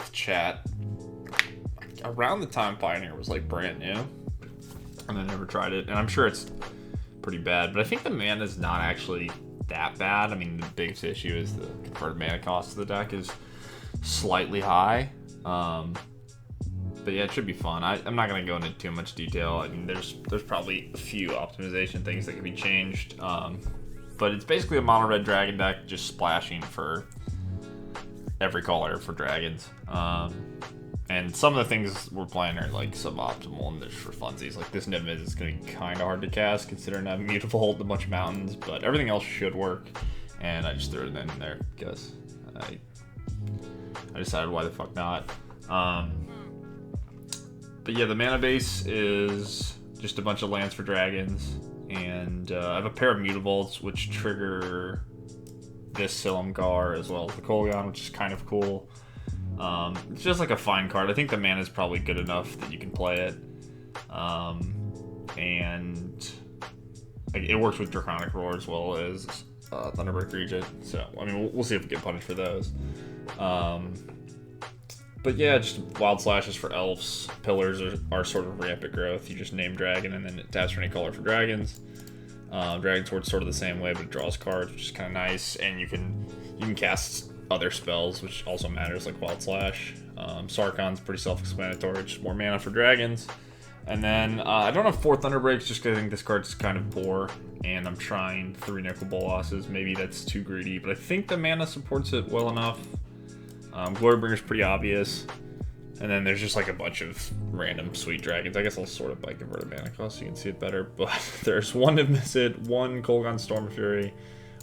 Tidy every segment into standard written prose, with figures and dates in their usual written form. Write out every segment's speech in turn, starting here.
with chat. Around the time Pioneer was like brand new, and I never tried it, and I'm sure it's pretty bad, but I think the mana is not actually that bad. I mean, the biggest issue is the converted mana cost of the deck is slightly high. But yeah, it should be fun. I'm not going to go into too much detail. I mean, there's probably a few optimization things that can be changed. But it's basically a mono red dragon deck just splashing for every color for dragons. And some of the things we're playing are like suboptimal and just for funsies. Like this Niv is going to be kind of hard to cast considering I have Mutable Hold a bunch of mountains, but everything else should work. And I just threw it in there because I decided why the fuck not. But yeah, the mana base is just a bunch of lands for dragons, and I have a pair of Mutavolts which trigger this Silumgar as well as the Kolaghan, which is kind of cool. It's just like a fine card. I think the mana is probably good enough that you can play it, and it works with Draconic Roar as well as Thunderbreak Regent. So I mean, we'll see if we get punished for those. But yeah, just Wild Slashes for elves. Pillars are sort of rampant growth. You just name dragon and then it taps for any color for dragons. Dragon Sword's sort of the same way, but it draws cards, which is kind of nice. And you can cast other spells, which also matters, like Wild Slash. Sarkhan's pretty self-explanatory, just more mana for dragons. And then I don't have 4 Thunderbreaks just because I think this card's kind of poor. And I'm trying 3 Nicol Bolasses. Maybe that's too greedy, but I think the mana supports it well enough. Glorybringer's pretty obvious. And then there's just like a bunch of random sweet dragons. I guess I'll sort it by converted mana cost so you can see it better. But there's 1 Niv-Mizzet, 1 Kolaghan Stormfury,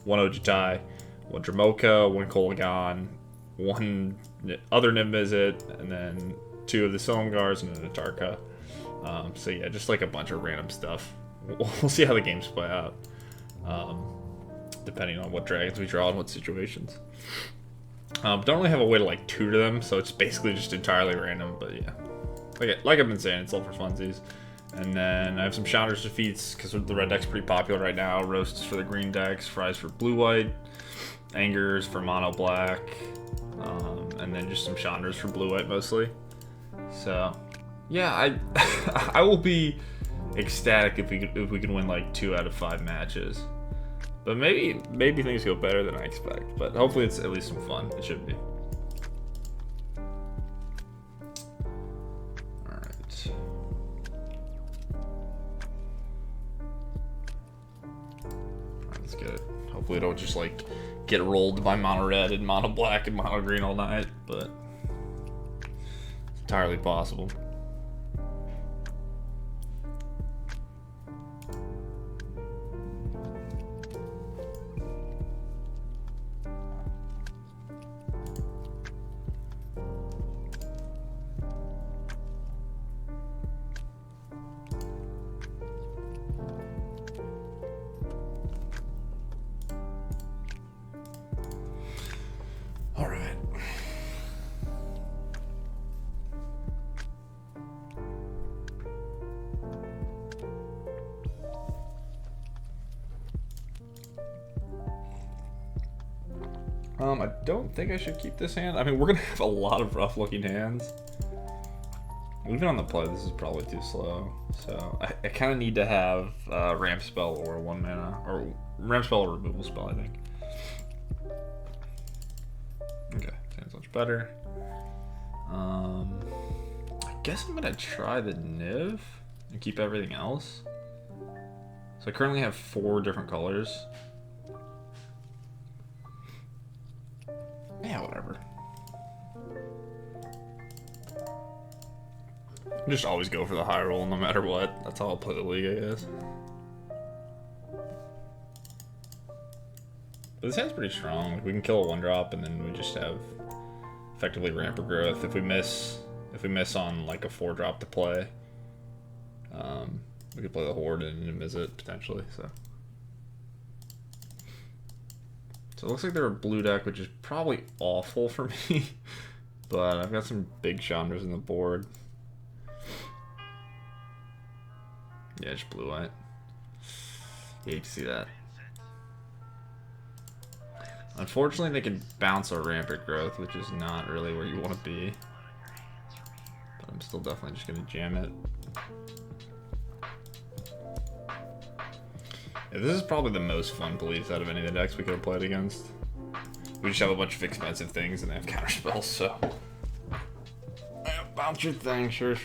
1 Ojutai, 1 Dramoka, 1 Kolaghan, 1 other Niv-Mizzet, and then 2 of the Silumgars and an Atarka. So yeah, just like a bunch of random stuff. We'll see how the games play out. Depending on what dragons we draw and what situations. Don't really have a way to like tutor them, so it's basically just entirely random, but yeah. Like I've been saying, it's all for funsies. And then I have some Chandra's defeats, because the red deck's pretty popular right now. Roasts for the green decks, Fries for blue-white, Angers for mono-black, and then just some Chandra's for blue-white mostly. So, yeah, I will be ecstatic if we can win like 2 out of 5 matches. But maybe things go better than I expect. But hopefully it's at least some fun. It should be. Alright. Let's get it. Hopefully I don't just like get rolled by mono red and mono black and mono green all night. But it's entirely possible. I don't think I should keep this hand. I mean, we're gonna have a lot of rough looking hands. Even on the play, this is probably too slow. So I kind of need to have ramp spell or 1 mana, or ramp spell or removal spell, I think. Okay, sounds much better. I guess I'm gonna try the Niv and keep everything else. So I currently have 4 different colors. Yeah, whatever. Just always go for the high roll no matter what. That's how I'll play the league, I guess. But this hand's pretty strong. Like, we can kill a 1-drop and then we just have effectively ramper growth. If we miss on like a 4-drop to play, we could play the Horde and miss it potentially. So it looks like they're a blue deck, which is probably awful for me. But I've got some big Chandras in the board. Yeah, just blue-white. You hate to see that. Unfortunately, they can bounce a rampant growth, which is not really where you want to be. I'm still definitely just gonna jam it. Yeah, this is probably the most fun police out of any of the decks we could have played against. We just have a bunch of expensive things and they have counter spells, so. Yeah, bounce your thing, sure.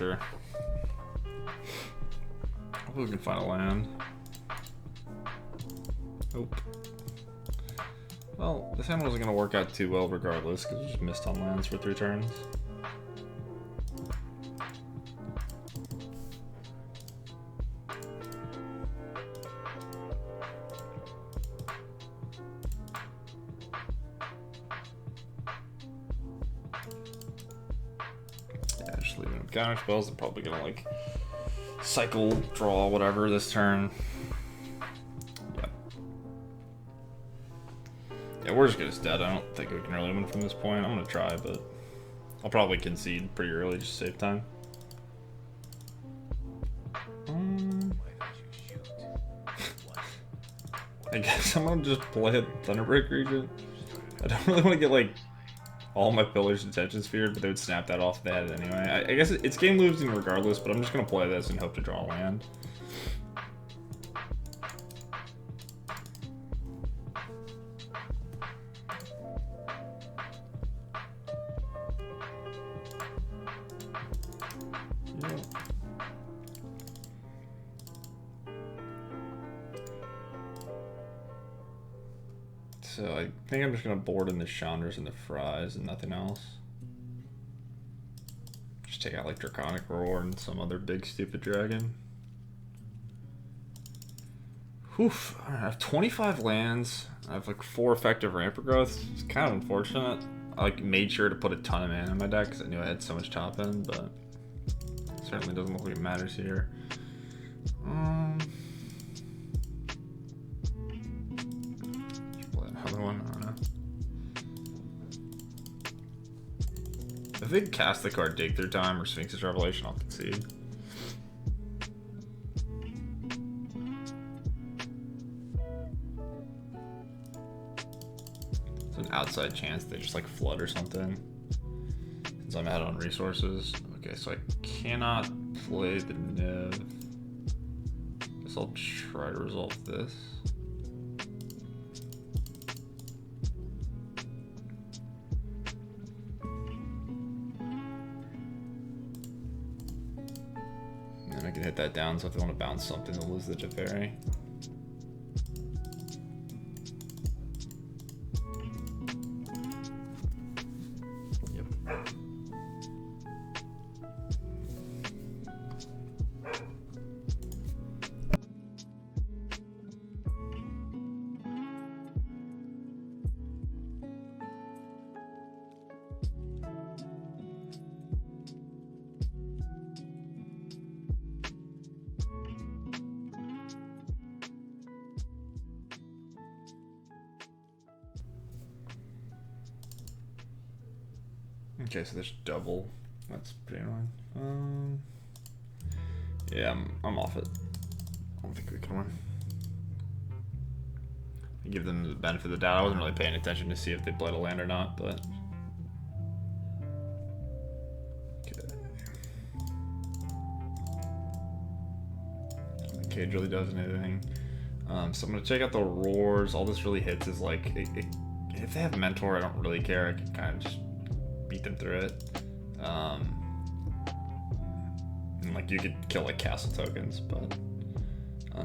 Hopefully we can find a land. Nope. Well, this hand wasn't gonna work out too well regardless, because we just missed on lands for 3 turns. Yeah, just leaving with counter spells. They're probably gonna like cycle, draw, whatever this turn. Yep. Yeah, we're just just dead. I don't think we can really win from this point. I'm gonna try, but I'll probably concede pretty early just to save time. I guess I'm gonna just play a Thunderbreak Regent. I don't really want to get like all my pillars attention sphere, but they would snap that off if they had it anyway. I guess it's game losing regardless, but I'm just gonna play this and hope to draw a land. Yeah. So I think I'm just gonna board in the Chandras and the Fries and nothing else. Just take out like Draconic Roar and some other big stupid dragon. Oof, I have 25 lands. I have like 4 effective Rampant Growth. It's kind of unfortunate. I like made sure to put a ton of mana in my deck because I knew I had so much top end, but it certainly doesn't look like it matters here. Another one, I don't know. If they cast the card Dig Through Time or Sphinx's Revelation, I'll concede. It's an outside chance they just like flood or something. Since I'm out on resources. Okay, so I cannot play the Niv. Guess I'll try to resolve this. I can hit that down, so if they want to bounce something, they'll lose the Teferi. Yep. Okay, so there's double. That's pretty annoying. Yeah, I'm off it. I don't think we can win. I give them the benefit of the doubt. I wasn't really paying attention to see if they played a land or not, but okay. The cage really does anything. So I'm gonna check out the roars. All this really hits is like, if they have mentor, I don't really care. I can kind of just beat them through it. And like you could kill like castle tokens, but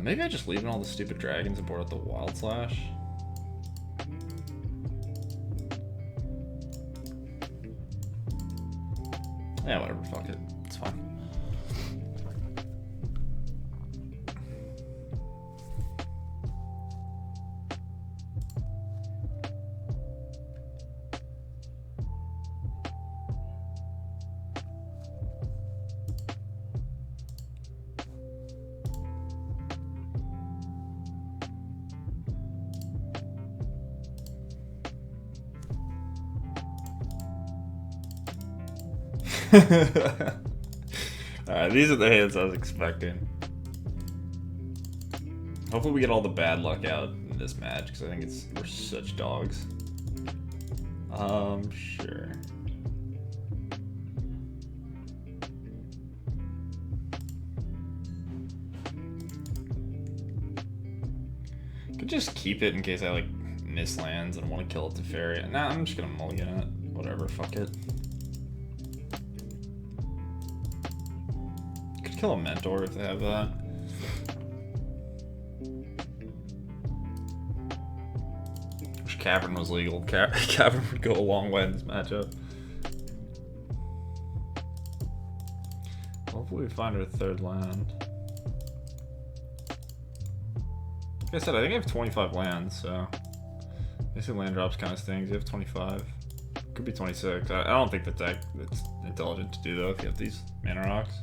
maybe I just leave in all the stupid dragons and board out the Wild Slash. Yeah, whatever, fuck it. It's fine. Alright, these are the hands I was expecting. Hopefully we get all the bad luck out in this match, because I think we're such dogs. Sure. just keep it in case I like miss lands and want to kill it to Teferi. Nah, I'm just gonna mulligan it. Whatever, fuck it. Could kill a Mentor if they have that. Wish Cavern was legal. Cavern would go a long way in this matchup. Hopefully we find our third land. Like I said, I think I have 25 lands, so basically land drops kind of stings. You have 25. Could be 26. I don't think that's intelligent to do though if you have these mana rocks.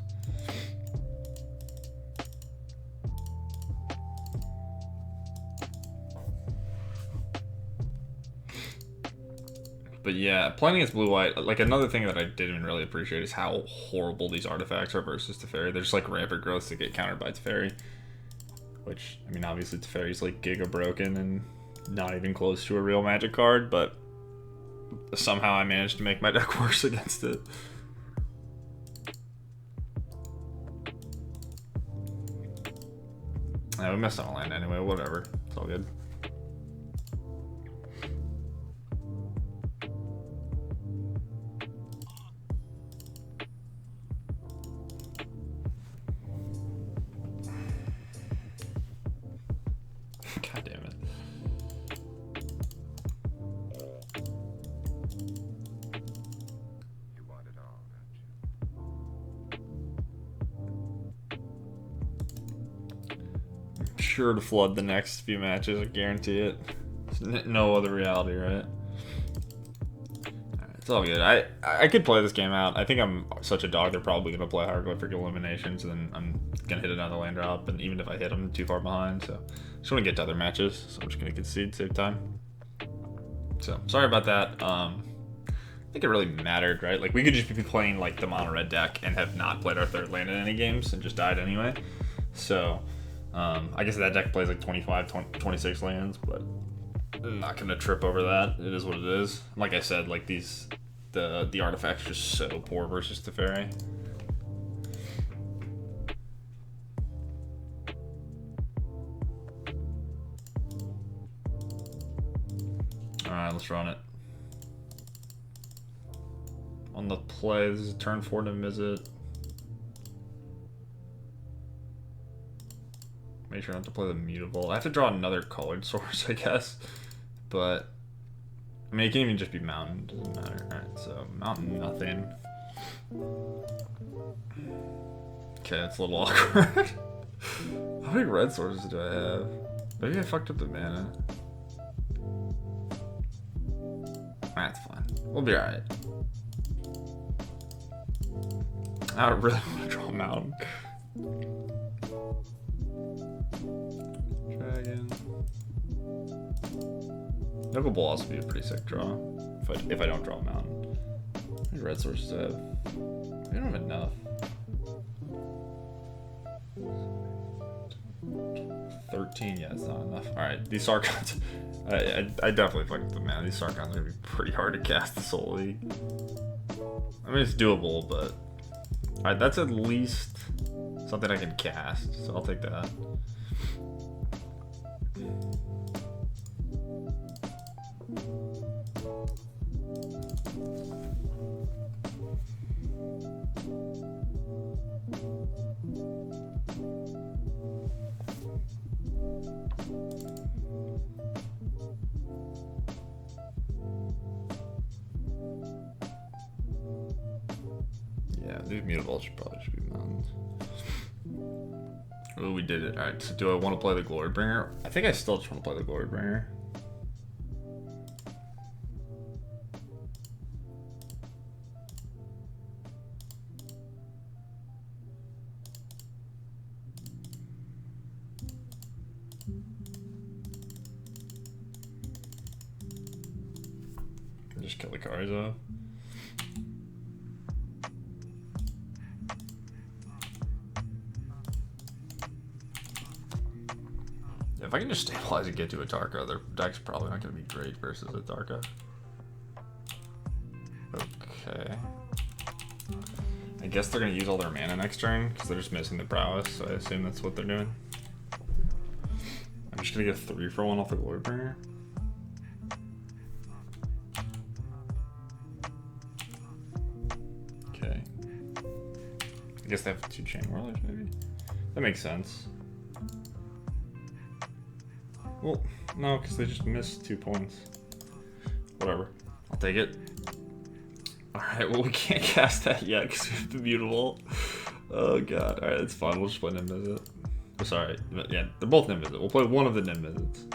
But yeah, playing against blue-white, like another thing that I didn't really appreciate is how horrible these artifacts are versus Teferi. They're just like rampant growths that get countered by Teferi. Which, I mean, obviously Teferi's like giga broken and not even close to a real Magic card, but somehow I managed to make my deck worse against it. Yeah, we missed on a land anyway, whatever. It's all good. God damn it. You want it all, don't you? I'm sure to flood the next few matches, I guarantee it. There's no other reality, right? It's all good. I could play this game out. I think I'm such a dog, they're probably going to play Hieroglyphic Illuminations, and then I'm going to hit another land drop, and even if I hit, I'm too far behind, so I just want to get to other matches, so I'm just going to concede, save time. So, sorry about that. I think it really mattered, right? Like, we could just be playing, like, the mono-red deck and have not played our third land in any games and just died anyway. So, I guess that deck plays, like, 26 lands, but I'm not going to trip over that. It is what it is. Like I said, like, the artifacts are just so poor versus Teferi. Alright, let's run it. On the play, this is turn 4 to visit. Make sure not to play the Mutable. I have to draw another colored source, I guess. But, I mean, it can even just be Mountain. Doesn't matter. Alright, so Mountain, nothing. Okay, that's a little awkward. How many red sources do I have? Maybe I fucked up the mana. That's fine. We'll be alright. I don't really want to draw a Mountain. Dragon. Knuckle will also be a pretty sick draw if I don't draw a Mountain. How many red sources do I have? I don't have enough. 13, yeah, it's not enough. Alright, these Sarkons, I definitely fucked with them, man. These Sarkons are gonna be pretty hard to cast the Soul League. I mean, it's doable, but alright, that's at least something I can cast, so I'll take that. Yeah, these Mutables should probably be Mountains. Oh, we did it. Alright, so do I want to play the Glorybringer? I think I still just want to play the Glorybringer. Just kill the cards off. If I can just stabilize and get to Atarka, their deck's probably not going to be great versus Atarka. Okay. I guess they're going to use all their mana next turn, because they're just missing the prowess, so I assume that's what they're doing. I I'm just gonna get a 3 for 1 off the Glorybringer. Okay. I guess they have 2 Chain Whirlers, maybe? That makes sense. Well, no, because they just missed 2 points. Whatever. I'll take it. Alright, well, we can't cast that yet because we have the Mutable. Oh, God. Alright, it's fine. We'll just play Niv-Mizzet. Oh, sorry. Yeah, they're both Niv-Mizzet. We'll play one of the Niv-Mizzets.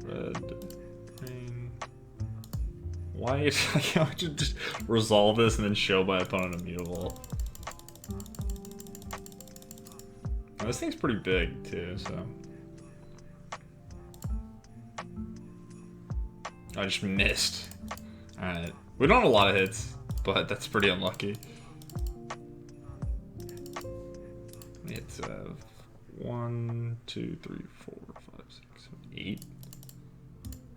Red. Green. White. I can't just resolve this and then show my opponent a Mutable. Now, this thing's pretty big, too, so... I just missed. Alright. We don't have a lot of hits, but that's pretty unlucky. It's 1, 2, 3, 4, 5, 6, 7,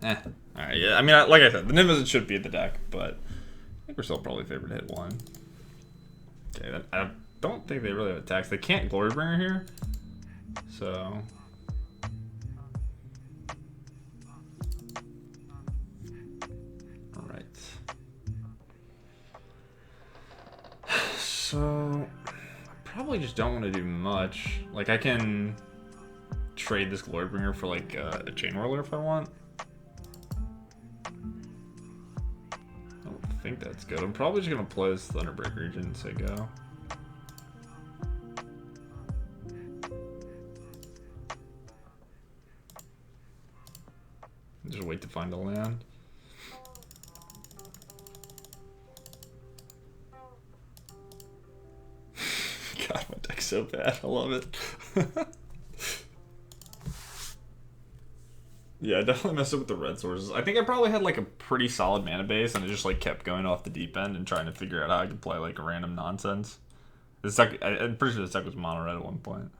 8. Alright, yeah. I mean, like I said, the Niv-Mizzet should be in the deck, but I think we're still probably favored to hit 1. Okay, I don't think they really have attacks. They can't Glorybringer here, so... So, I probably just don't want to do much. Like, I can trade this Glorybringer for, like, a Chain Whirler if I want. I don't think that's good. I'm probably just going to play this Thunderbreak Regent and say go. Just wait to find a land. God, my deck's so bad. I love it. Yeah, I definitely messed up with the red sources. I think I probably had like a pretty solid mana base, and I just like kept going off the deep end and trying to figure out how I could play like random nonsense. This deck, I'm pretty sure this deck was mono red at one point.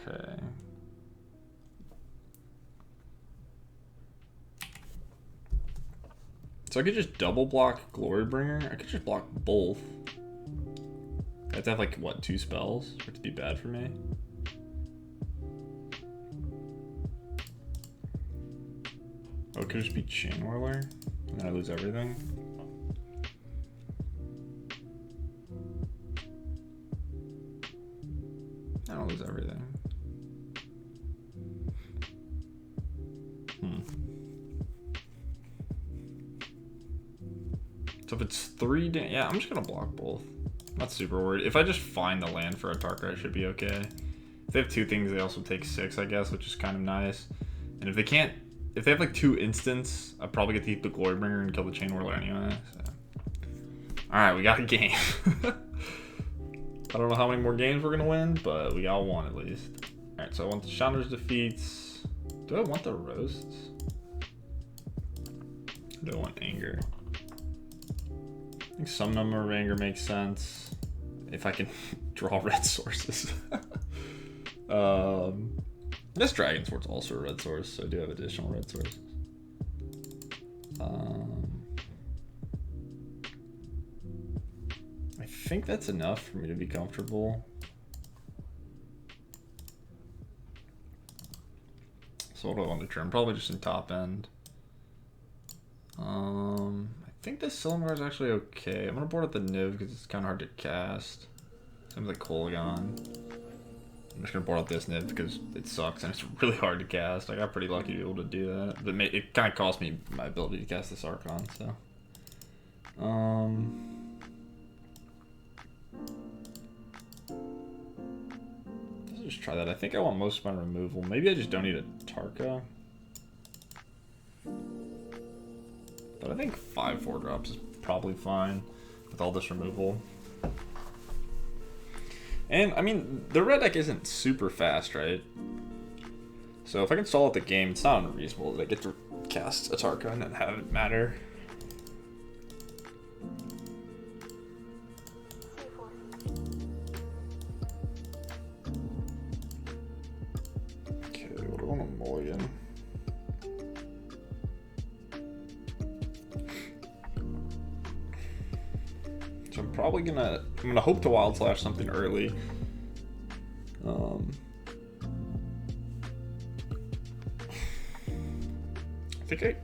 Okay. So I could just double block Glorybringer. I could just block both. I have to have like, what, 2 spells for it to be bad for me? Oh, it could just be Chain Whirler, and then I lose everything. I don't lose everything. So if it's 3, yeah, I'm just gonna block both. Not super worried. If I just find the land for Atarka, I should be okay. If they have 2 things, they also take 6, I guess, which is kind of nice. And if they can't, if they have like 2 instants, I probably get to keep the Glorybringer and kill the Chain Whirler anyway. So. All right, we got a game. I don't know how many more games we're gonna win, but we got 1 at least. All right, so I want the Chandra's defeats. Do I want the roasts? Or do I want anger? I think some number of anger makes sense if I can draw red sources. This Dragon Sword's also a red source, so I do have additional red sources. I think that's enough for me to be comfortable. So what do I want to turn? Probably just in top end. I think this Silumgar is actually okay. I'm gonna board up the Niv because it's kind of hard to cast. Same with the Kolaghan. I'm just gonna board up this Niv because it sucks and it's really hard to cast. I got pretty lucky to be able to do that, but it kind of cost me my ability to cast this Archon. So, let's just try that. I think I want most of my removal. Maybe I just don't need a Tarka. But I think 5 4-drops is probably fine with all this removal. And, I mean, the red deck isn't super fast, right? So if I can stall out the game, it's not unreasonable that I get to cast Atarka and then have it matter. Okay, what do I want to mulligan? So I'm probably gonna hope to Wild Slash something early. Um, I think I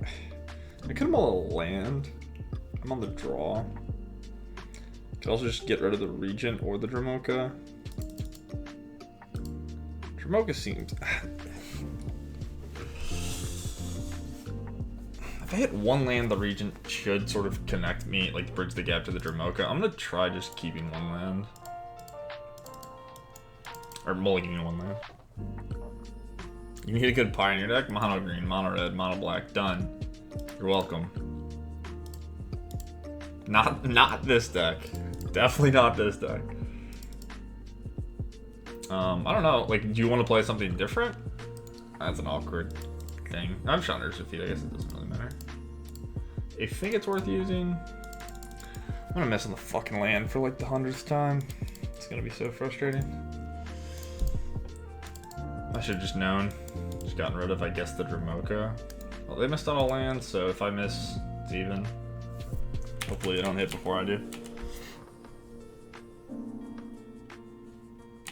could have all land. I'm on the draw. Could also just get rid of the Regent or the Dromoka. Dromoka seems... If I hit one land, the Regent should sort of connect me, like bridge the gap to the Dromoka. I'm gonna try just keeping one land. Or mulliganing one land. You can hit a good Pioneer deck, mono green, mono red, mono black, done. You're welcome. Not this deck. Definitely not this deck. I don't know, like, do you want to play something different? That's an awkward thing. I'm Chandler's defeat, I guess it doesn't really matter. I think it's worth using. I'm gonna mess on the fucking land for like the 100th time. It's gonna be so frustrating. I should have just known. Just gotten rid of, I guess, the Dromoka. Well, they missed out on land, so if I miss, it's even. Hopefully they don't hit before I do.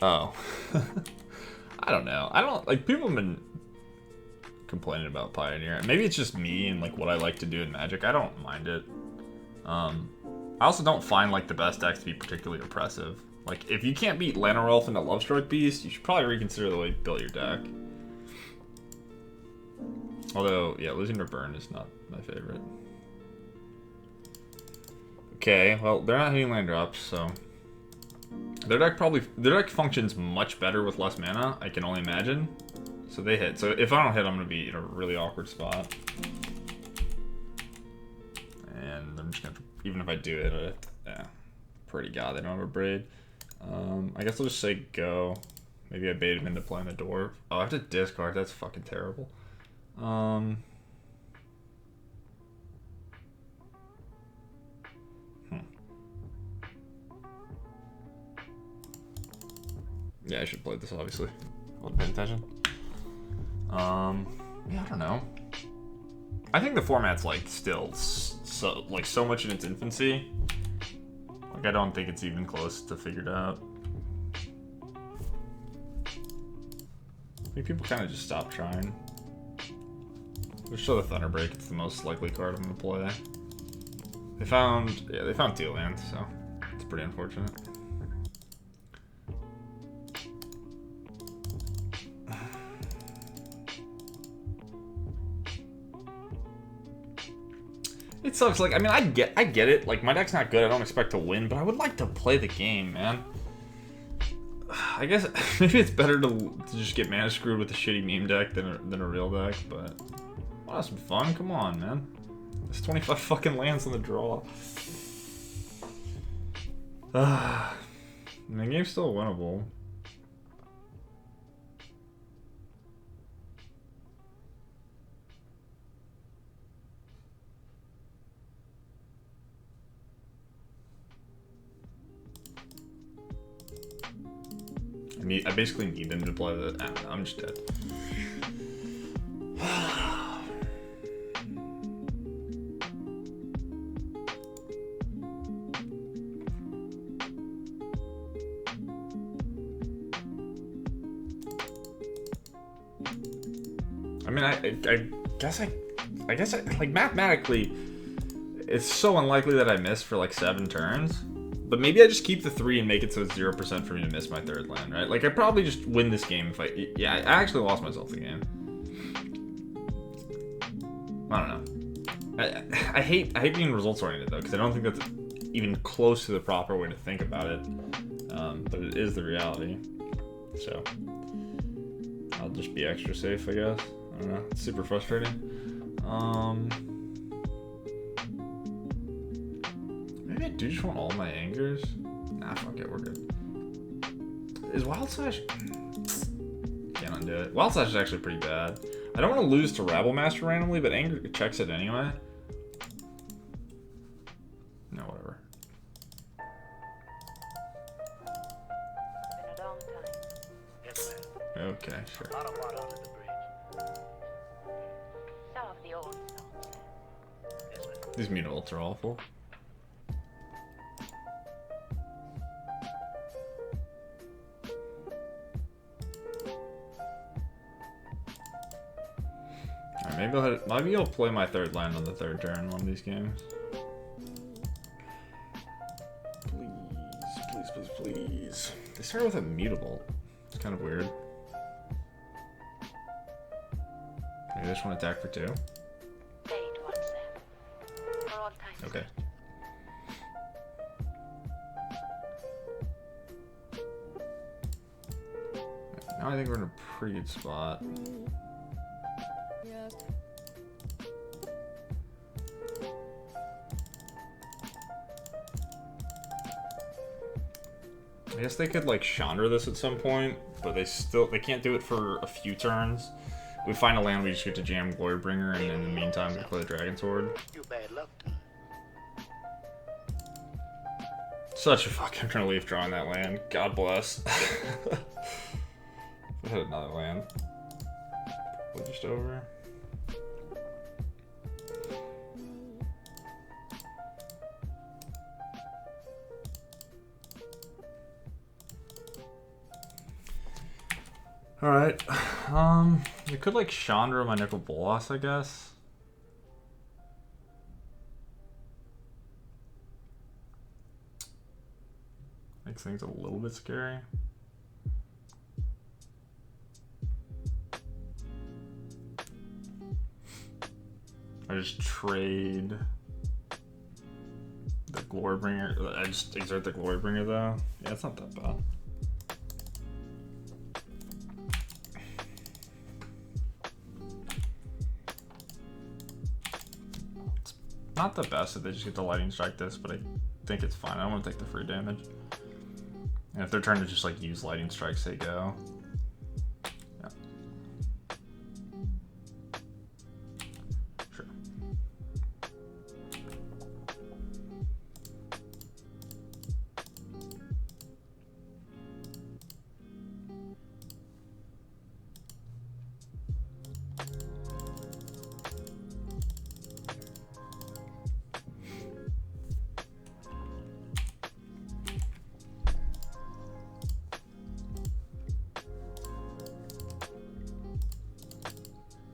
Oh. I don't know. I don't, like, people have been complaining about Pioneer. Maybe it's just me and, like, what I like to do in Magic. I don't mind it. I also don't find, like, the best decks to be particularly oppressive. Like, if you can't beat Llanowar into Lovestruck Beast, you should probably reconsider the way you build your deck. Although, yeah, losing to Burn is not my favorite. Okay, well, they're not hitting land drops, so... Their deck functions much better with less mana, I can only imagine. So they hit. So if I don't hit, I'm going to be in a really awkward spot. And I'm just going to, even if I do hit, yeah, pretty god, they don't have a braid. I guess I'll just say go. Maybe I bait him into playing the Dwarf. Oh, I have to discard, that's fucking terrible. Yeah, I should play this, obviously. I wasn't paying attention. Yeah, I don't know. I think the format's, like, still so much in its infancy. Like, I don't think it's even close to figured out. I think people kind of just stop trying. Just show the Thunderbreak, it's the most likely card I'm gonna play. They found 2 lands, so it's pretty unfortunate. It sucks, like, I mean, I get it, like, my deck's not good, I don't expect to win, but I would like to play the game, man. I guess, maybe it's better to just get mana screwed with a shitty meme deck than a real deck, but... Well, that's some fun, come on, man. There's 25 fucking lands on the draw. The game's still winnable. I basically need them to play the... I'm just dead. I mean, I guess like, mathematically, it's so unlikely that I miss for like 7 turns. But maybe I just keep the 3 and make it so it's 0% for me to miss my 3rd land, right? Like, I probably just win this game if yeah, I actually lost myself the game. I don't know. I hate being results oriented though, because I don't think that's even close to the proper way to think about it. But it is the reality. So I'll just be extra safe, I guess. I don't know. It's super frustrating. Maybe I do just want all my angers. Nah, fuck it, we're good. Is Wild Slash? Can't undo it. Wild Slash is actually pretty bad. I don't want to lose to Rabble Master randomly, but anger checks it anyway. No, whatever. Okay, sure. These mutants are awful. go ahead. Maybe I'll play my third land on the third turn in one of these games. Please. They started with a mutable. It's kind of weird. Maybe I just want to attack for 2. Okay. Now I think we're in a pretty good spot. I guess they could like Chandra this at some point, but they can't do it for a few turns. We find a land, we just get to jam Glorybringer, and in the meantime we play the Dragon Sword. You bad luck. Such a fucking relief drawing that land. God bless. I had another land. We're just over. Alright. We could like Chandra my Nicol Bolas, I guess. Makes things a little bit scary. I just trade the Glorybringer. I just exert the Glorybringer though. Yeah, it's not that bad. It's not the best if they just get the Lightning Strike this, but I think it's fine. I don't want to take the free damage. And if they're trying to just like use Lightning Strikes, they go. Yeah. Sure.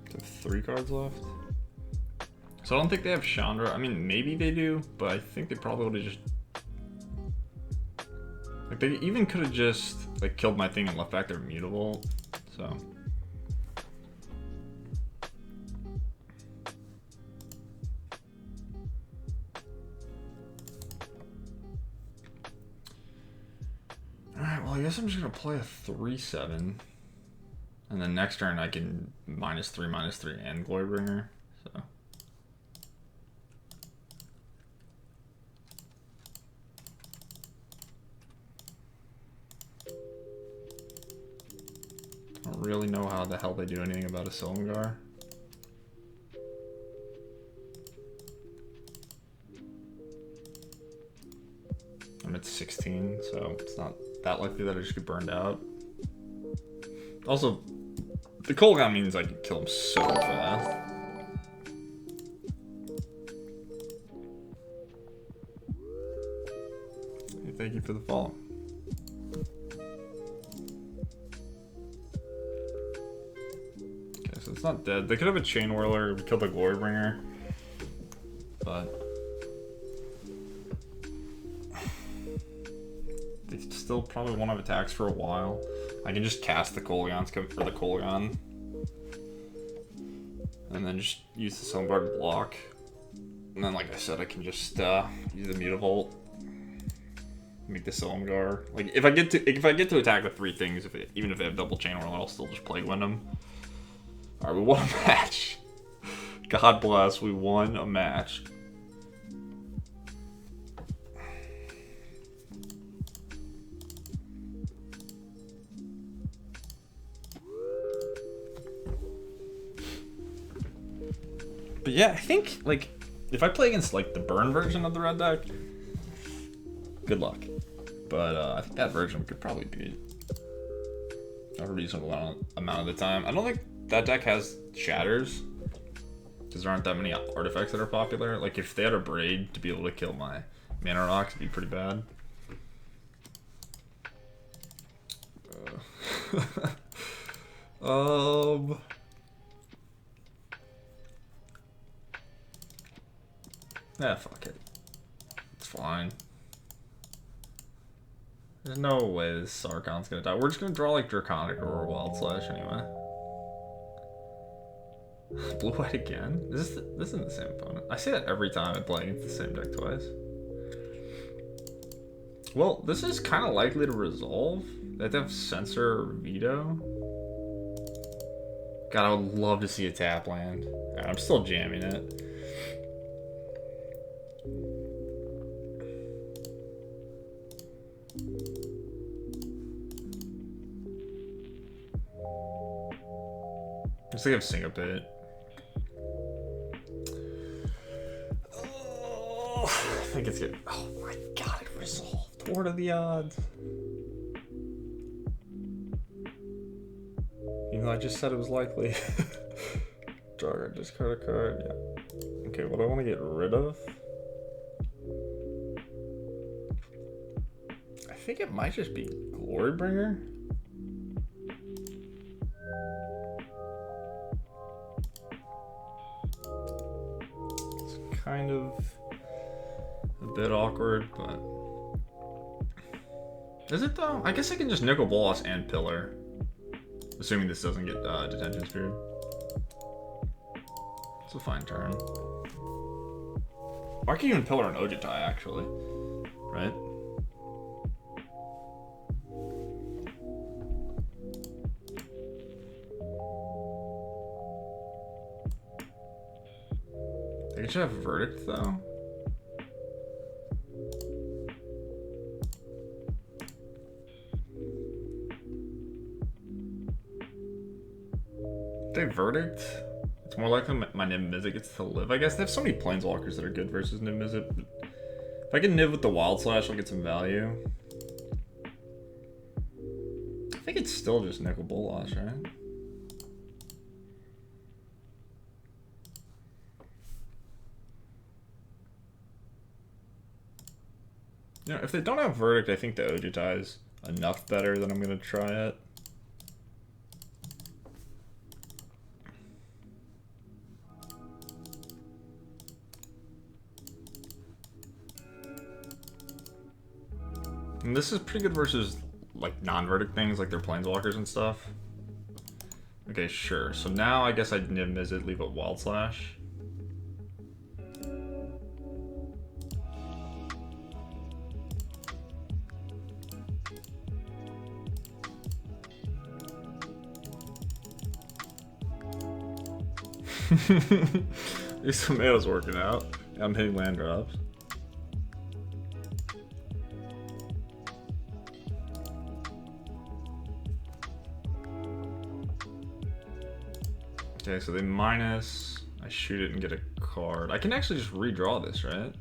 So 3 cards left. So I don't think they have Chandra. I mean, maybe they do, but I think they probably would have just... Like, they even could have just, like, killed my thing and left back their Mutable, so... Alright, well, I guess I'm just gonna play a 3/7. And then next turn I can -3/-3 and Glorybringer, so... I don't really know how the hell they do anything about a Silumgar. I'm at 16, so it's not that likely that I just get burned out. Also, the Kolaghan means I can kill him so fast. Hey, thank you for the follow. Okay, so it's not dead. They could have a Chain Whirler, we kill the Glorybringer, but they still probably won't have attacks for a while. I can just cast the Kolaghan's for the Kolaghan. And then just use the Silumgar to block. And then, like I said, I can just use the Mutavault. Make the Silumgar. Like, if I get to attack the 3 things, even if they have double Chain Whirl, I'll still just Plague Wind them. Alright, we won a match. God bless, we won a match. But yeah, I think, like, if I play against, like, the burn version of the red deck, good luck. But I think that version could probably beat a reasonable amount of the time. I don't think that deck has Shatters, because there aren't that many artifacts that are popular. Like, if they had a Braid to be able to kill my Mana Rocks, it'd be pretty bad. Fuck it. It's fine. There's no way this Sarkon's gonna die. We're just gonna draw like Draconic or Wild Slash anyway. Blue-white again? This isn't the same opponent. I say that every time I play against the same deck twice. Well, this is kind of likely to resolve. They have to have Censor or Veto. God, I would love to see a tap land. Right, I'm still jamming it. Looks like I have Syncopate. Oh, I think it's good. Oh my god, it resolved. What are the odds? Even though I just said it was likely. Draw a card, discard a card, yeah. Okay, what do I want to get rid of? I think it might just be Glorybringer. It's kind of a bit awkward, but... Is it though? I guess I can just Nicol Bolas and Pillar. Assuming this doesn't get Detention Spirit. It's a fine turn. I can even Pillar and Ojutai, actually. Right? I think I should have Verdict, though. They Verdict. It's more likely my Niv Mizzet gets to live. I guess they have so many Planeswalkers that are good versus Niv Mizzet. But if I can Niv with the Wild Slash, I'll get some value. I think it's still just Nicol Bolas, right? You know, if they don't have Verdict, I think the Ojutai is enough better that I'm going to try it. And this is pretty good versus like non-verdict things like their Planeswalkers and stuff. Okay, sure. So now I guess I'd Niv Mizzet, leave a Wild Slash. These tomatoes working out. I'm hitting land drops. Okay, so they minus. I shoot it and get a card. I can actually just redraw this, right?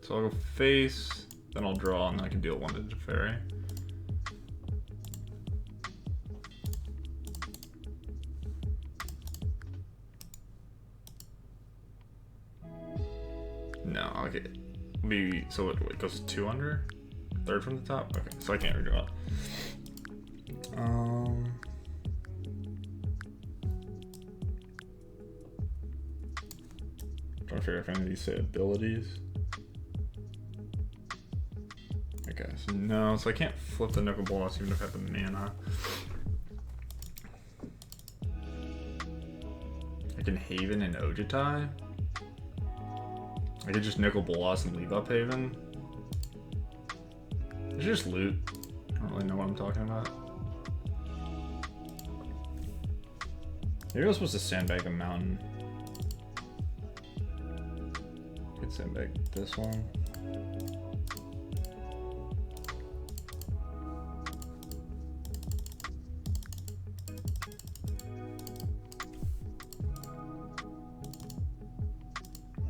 So I'll go face, then I'll draw, and then I can deal one to Teferi. No, okay. Maybe, so it goes 2 under? Third from the top? Okay, so I can't redraw it. Trying to figure out if any of these say abilities. Okay, so no, so I can't flip the Nicol Bolas even if I have the mana. I can Haven and Ojutai. I could just Nicol Bolas and leave up Haven. It's just loot. I don't really know what I'm talking about. Maybe I was supposed to sandbag a mountain. Could sandbag this one.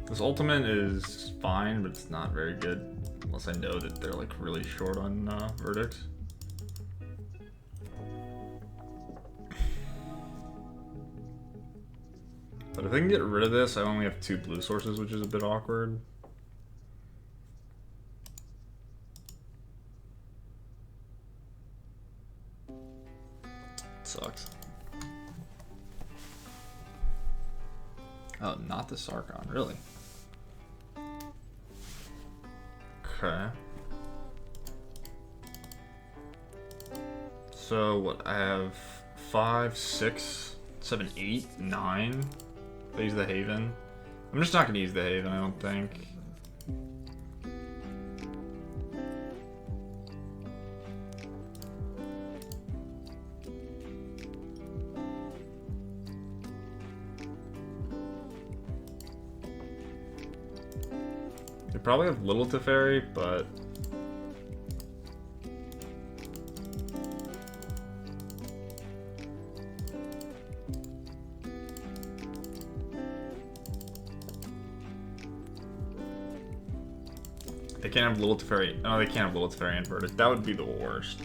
This ultimate is fine, but it's not very good. Unless I know that they're like really short on verdicts. But if I can get rid of this, I only have 2 blue sources, which is a bit awkward. Sucks. Oh, not the Sarkon, really? Okay. So what? I have 5, 6, 7, 8, 9. I use the Haven. I'm just not gonna use the Haven, I don't think. They probably have Little Teferi, but they can't have Little Teferi. No, they can't have Little Teferi inverted. That would be the worst.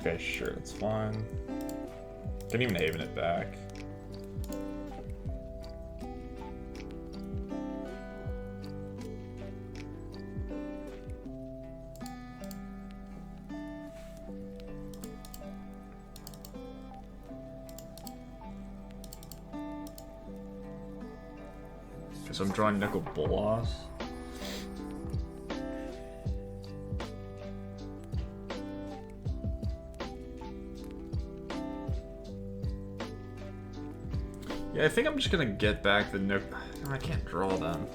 Okay, sure, that's fine. Can even Haven it back. So I'm drawing Nicol Bolas. Yeah, I think I'm just gonna get back the Niv. No, I can't draw them.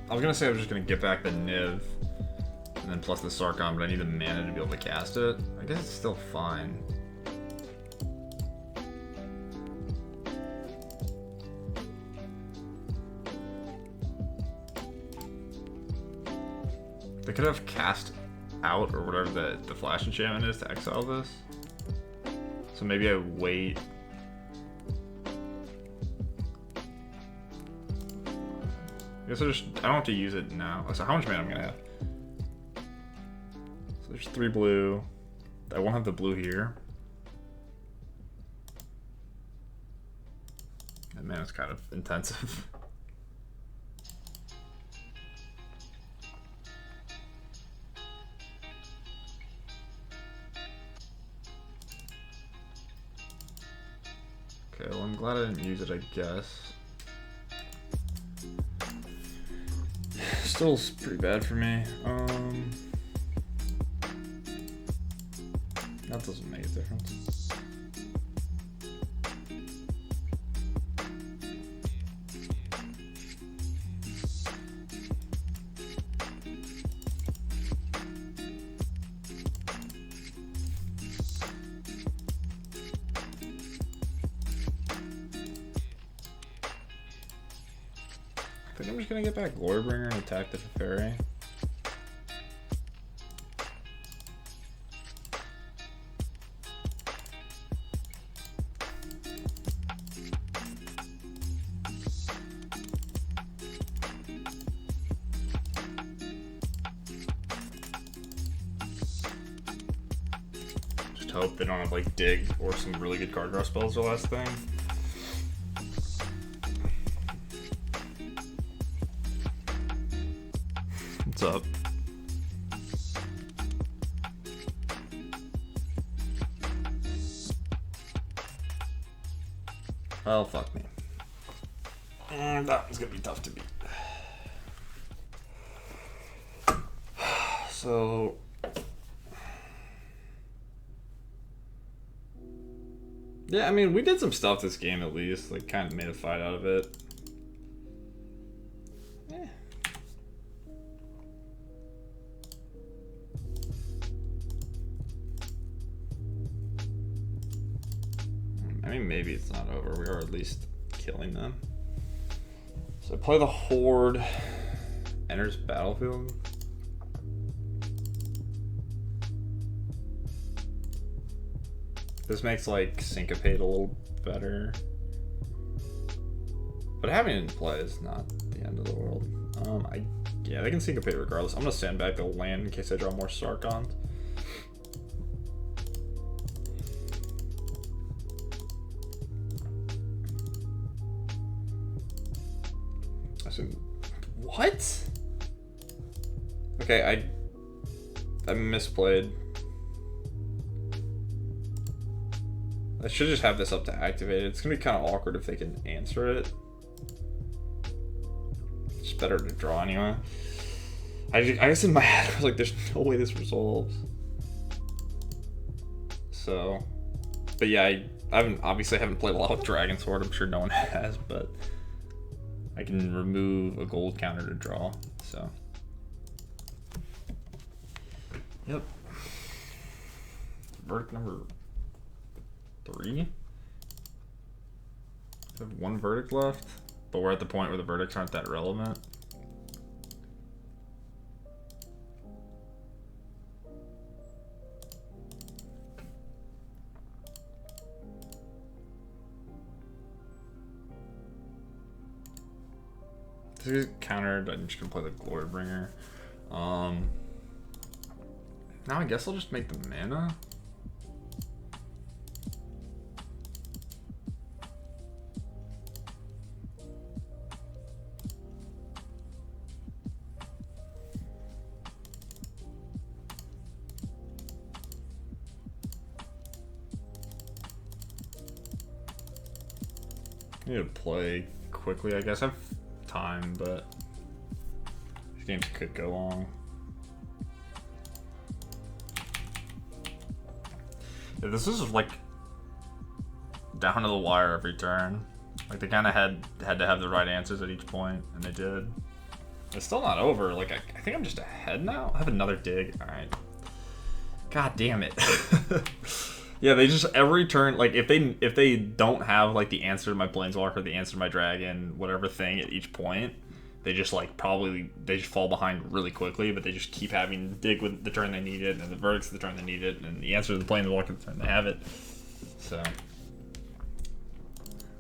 I was gonna say I was just gonna get back the Niv, and then plus the Sarkon, but I need the mana to be able to cast it. I guess it's still fine. They could have cast out or whatever the flash enchantment is to exile this. So maybe I wait. I guess I don't have to use it now. So how much mana I'm gonna have? So there's 3 blue. I won't have the blue here. And man, it's kind of intensive. Okay, well I'm glad I didn't use it, I guess. Still pretty bad for me. That doesn't make a difference. I think I'm just gonna get back Glorybringer and attack the Teferi. Just hope they don't have like Dig or some really good card draw spells or last thing. What's up? Oh, fuck me. That one's gonna be tough to beat. So... yeah, I mean, we did some stuff this game at least. Like, kind of made a fight out of it. I mean, maybe it's not over. We are at least killing them. So play the Horde. Enters battlefield. This makes like Syncopate a little better. But having it in play is not the end of the world. Yeah, they can Syncopate regardless. I'm gonna sand back the land in case I draw more Sarkons. What? Okay, I misplayed. I should just have this up to activate. It's gonna be kind of awkward if they can answer it. It's better to draw anyway. I guess in my head I was like, there's no way this resolves. So, but yeah, I haven't played a lot with Dragon Sword. I'm sure no one has, but I can remove a gold counter to draw. So, yep. Verdict number 3. I have one verdict left, but we're at the point where the verdicts aren't that relevant. This is countered. I'm just gonna play the Glorybringer. Now I guess I'll just make the mana. I need to play quickly, I guess. I have time, but these games could go long. Yeah, this is like down to the wire every turn. Like they kind of had to have the right answers at each point, and they did. It's still not over. Like I think I'm just ahead now. I have another dig. All right. God damn it. Yeah, they just every turn, like if they don't have like the answer to my Planeswalker, the answer to my Dragon, whatever thing at each point, they just like they just fall behind really quickly, but they just keep having dig with the turn they need it, and the verdicts the turn they need it, and the answer to the Planeswalker the turn they have it. So I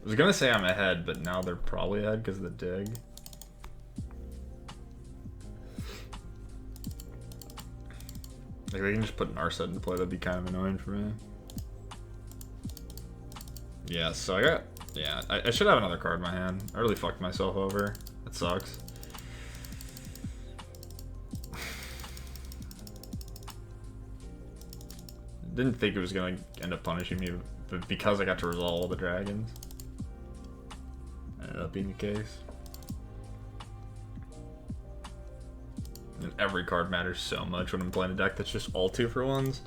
was gonna say I'm ahead, but now they're probably ahead because of the dig. Like they can just put Narset into play, that'd be kind of annoying for me. Yeah, so I should have another card in my hand. I really fucked myself over. That sucks. Didn't think it was gonna end up punishing me, but because I got to resolve all the dragons, ended up being the case. And every card matters so much when I'm playing a deck that's just all 2-for-1s.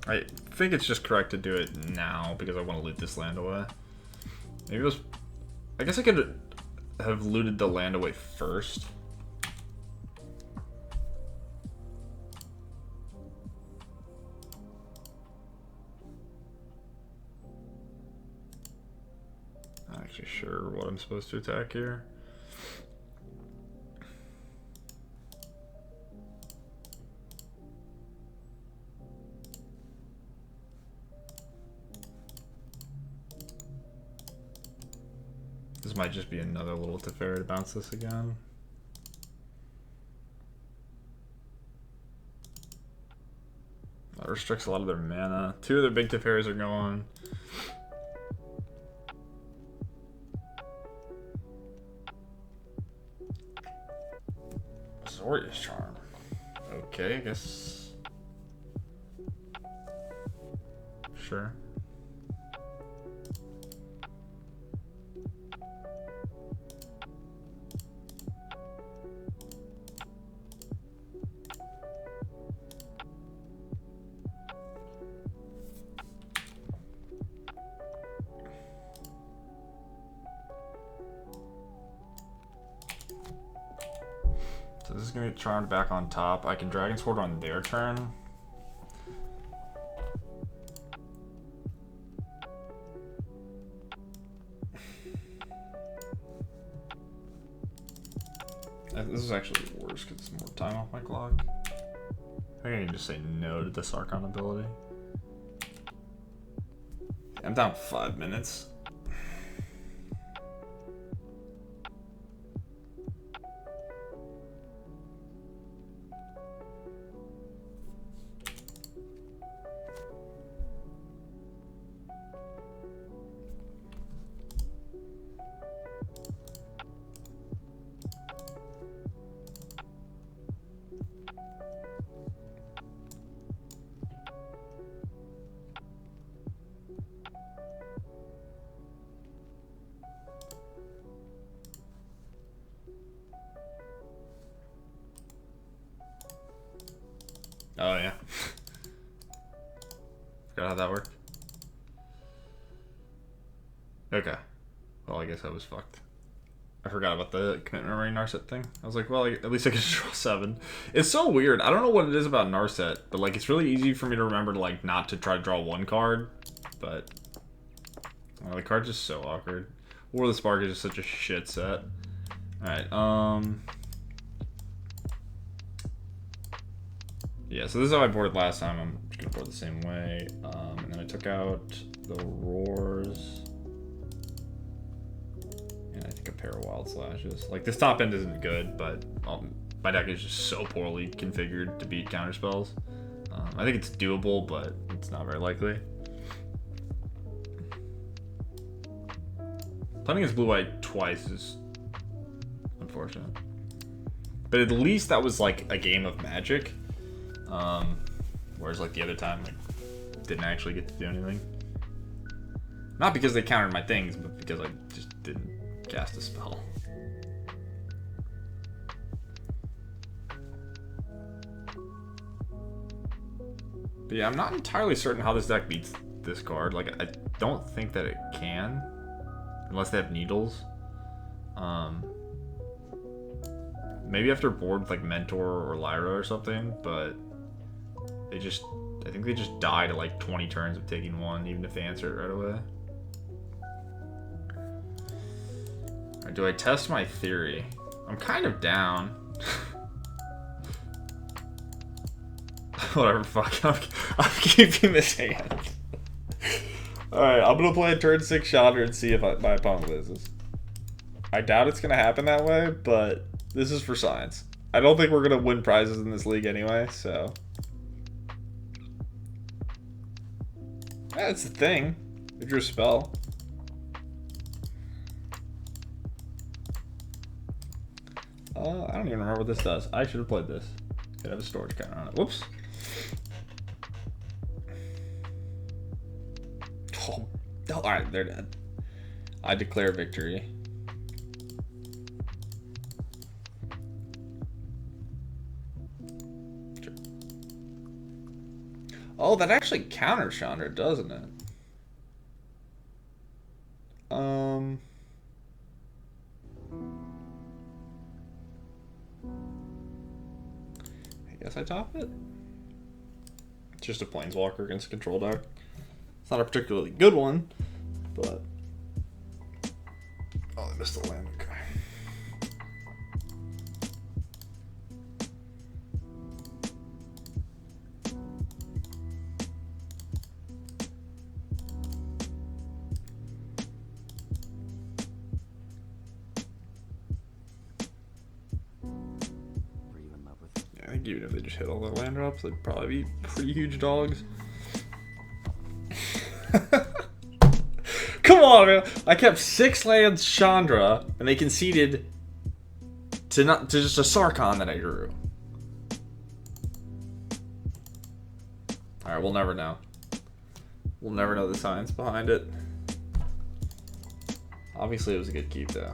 I think it's just correct to do it now because I want to loot this land away. Maybe it was... I guess I could have looted the land away first. Not actually sure what I'm supposed to attack here. This might just be another little Teferi to bounce this again. That restricts a lot of their mana. 2 of their big Teferis are going. Azorius Charm. Okay, I guess. Sure. So this is gonna get Charmed back on top. I can Dragon Sword on their turn. This is actually worse because it's more time off my clock. I think I can just say no to this Archon ability. I'm down 5 minutes. yeah. Forgot how that worked. Okay. Well, I guess I was fucked. I forgot about the commitment rain Narset thing. I was like, well, at least I can draw 7. It's so weird. I don't know what it is about Narset, but like it's really easy for me to remember to like not to try to draw 1 card, but the card's just so awkward. War of the Spark is just such a shit set. Alright, yeah, so this is how I boarded last time. I'm just gonna board the same way. And then I took out the Roars. And I think a pair of Wild Slashes. Like, this top end isn't good, but my deck is just so poorly configured to beat counterspells. I think it's doable, but it's not very likely. Playing against blue-white twice is unfortunate. But at least that was, like, a game of Magic. Whereas, like, the other time, like, didn't actually get to do anything. Not because they countered my things, but because I just didn't cast a spell. But yeah, I'm not entirely certain how this deck beats this card. Like, I don't think that it can. Unless they have needles. Maybe after board with, like, Mentor or Lyra or something, but I think they just die to, like, 20 turns of taking 1, even if they answer it right away. Or do I test my theory? I'm kind of down. Whatever, fuck. I'm keeping this hand. Alright, I'm gonna play a turn 6 Chandra and see if my opponent loses. I doubt it's gonna happen that way, but this is for science. I don't think we're gonna win prizes in this league anyway, so. That's the thing. I drew a spell. I don't even remember what this does. I should have played this. Could have a storage counter on it. Whoops. Oh, alright, they're dead. I declare victory. Sure. Oh, that actually counters Chandra, doesn't it? I guess I top it. It's just a Planeswalker against a control deck. It's not a particularly good one, but... Oh, I missed the land. Okay. I think even if they just hit all the land drops, they'd probably be pretty huge dogs. Come on, man! I kept 6 lands Chandra, and they conceded to just a Sarkhan that I drew. All right, we'll never know. We'll never know the science behind it. Obviously, it was a good keep, though.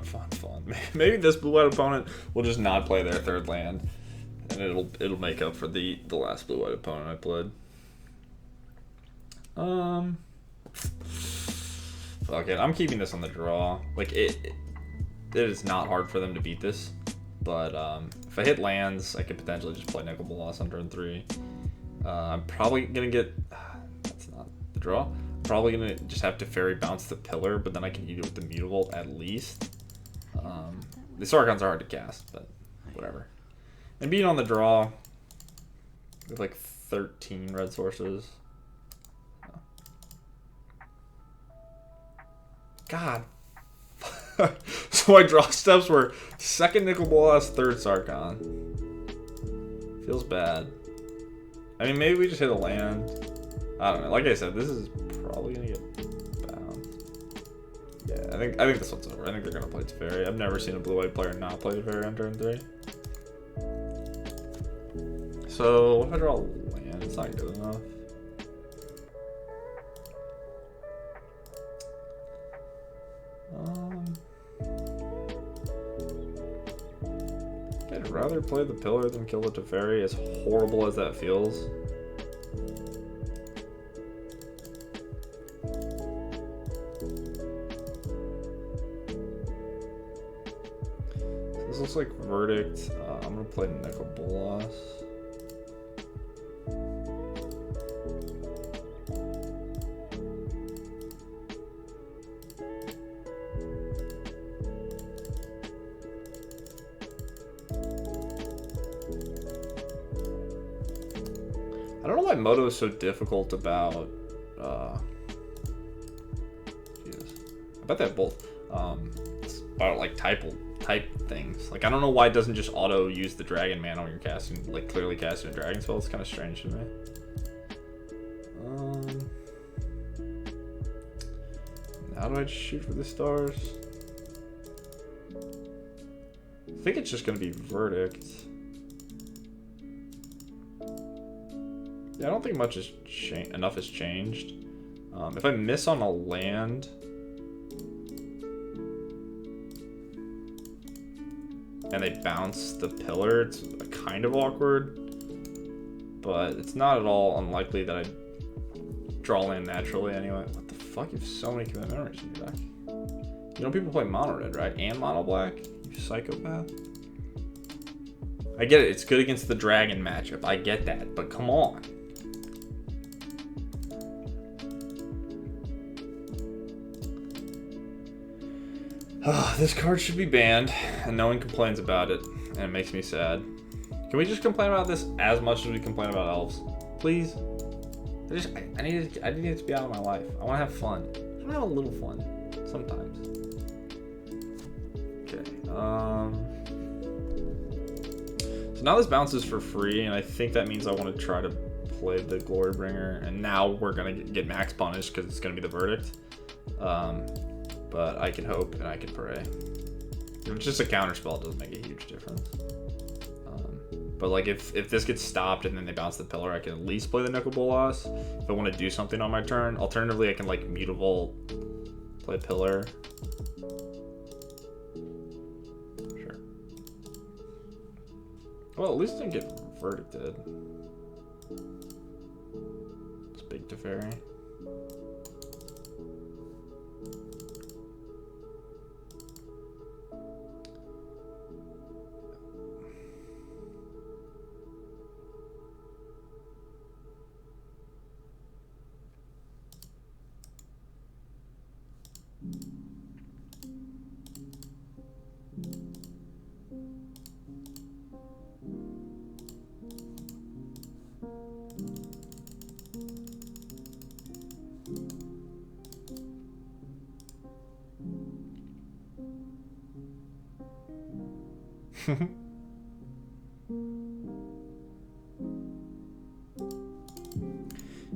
Fun. Maybe this blue-white opponent will just not play their 3rd land, and it'll make up for the last blue-white opponent I played. Fuck it, I'm keeping this on the draw. Like it is not hard for them to beat this, but if I hit lands, I could potentially just play Nicol Bolas on turn 3. I'm probably gonna get. That's not the draw. Probably gonna just have to fairy bounce the pillar, but then I can eat it with the Mutavault at least. The Sarkhans are hard to cast, but whatever. And being on the draw with like 13 red sources. God. So my draw steps were 2nd Nicol Bolas, 3rd Sarkhan. Feels bad. I mean, maybe we just hit a land. I don't know. Like I said, this is probably gonna get bounced. Yeah, I think this one's over. I think they're gonna play Teferi. I've never seen a blue-white player not play Teferi on turn 3. So what if I draw a land? It's not good enough. I'd rather play the Pillar than kill the Teferi, as horrible as that feels. So this looks like Verdict. I'm gonna play Nicol Bolas. I don't know why Moto is so difficult about, Jesus. I bet they have both, it's about like type things. Like, I don't know why it doesn't just auto use the Dragon Mana when you're casting, like clearly casting a Dragon spell. It's kind of strange to me. How do I just shoot for the stars? I think it's just gonna be Verdict. Yeah, I don't think much has enough has changed. If I miss on a land, and they bounce the Pillar, it's kind of awkward, but it's not at all unlikely that I draw land naturally anyway. What the fuck? You have so many commit memories in your deck. You know people play mono red, right? And mono black? You psychopath. I get it, it's good against the dragon matchup. I get that, but come on. This card should be banned, and no one complains about it, and it makes me sad. Can we just complain about this as much as we complain about elves? Please? I need it to be out of my life. I want to have fun. I want to have a little fun. Sometimes. Okay. So now this bounces for free, and I think that means I want to try to play the Glorybringer, and now we're going to get max punished because it's going to be the Verdict. But I can hope and I can pray. If it's just a counter spell, it doesn't make a huge difference. But like if this gets stopped and then they bounce the Pillar, I can at least play the Nicol Bolas. If I want to do something on my turn, alternatively I can like Mutavault, play Pillar. Sure. Well, at least I didn't get Verdicted. It's big Teferi.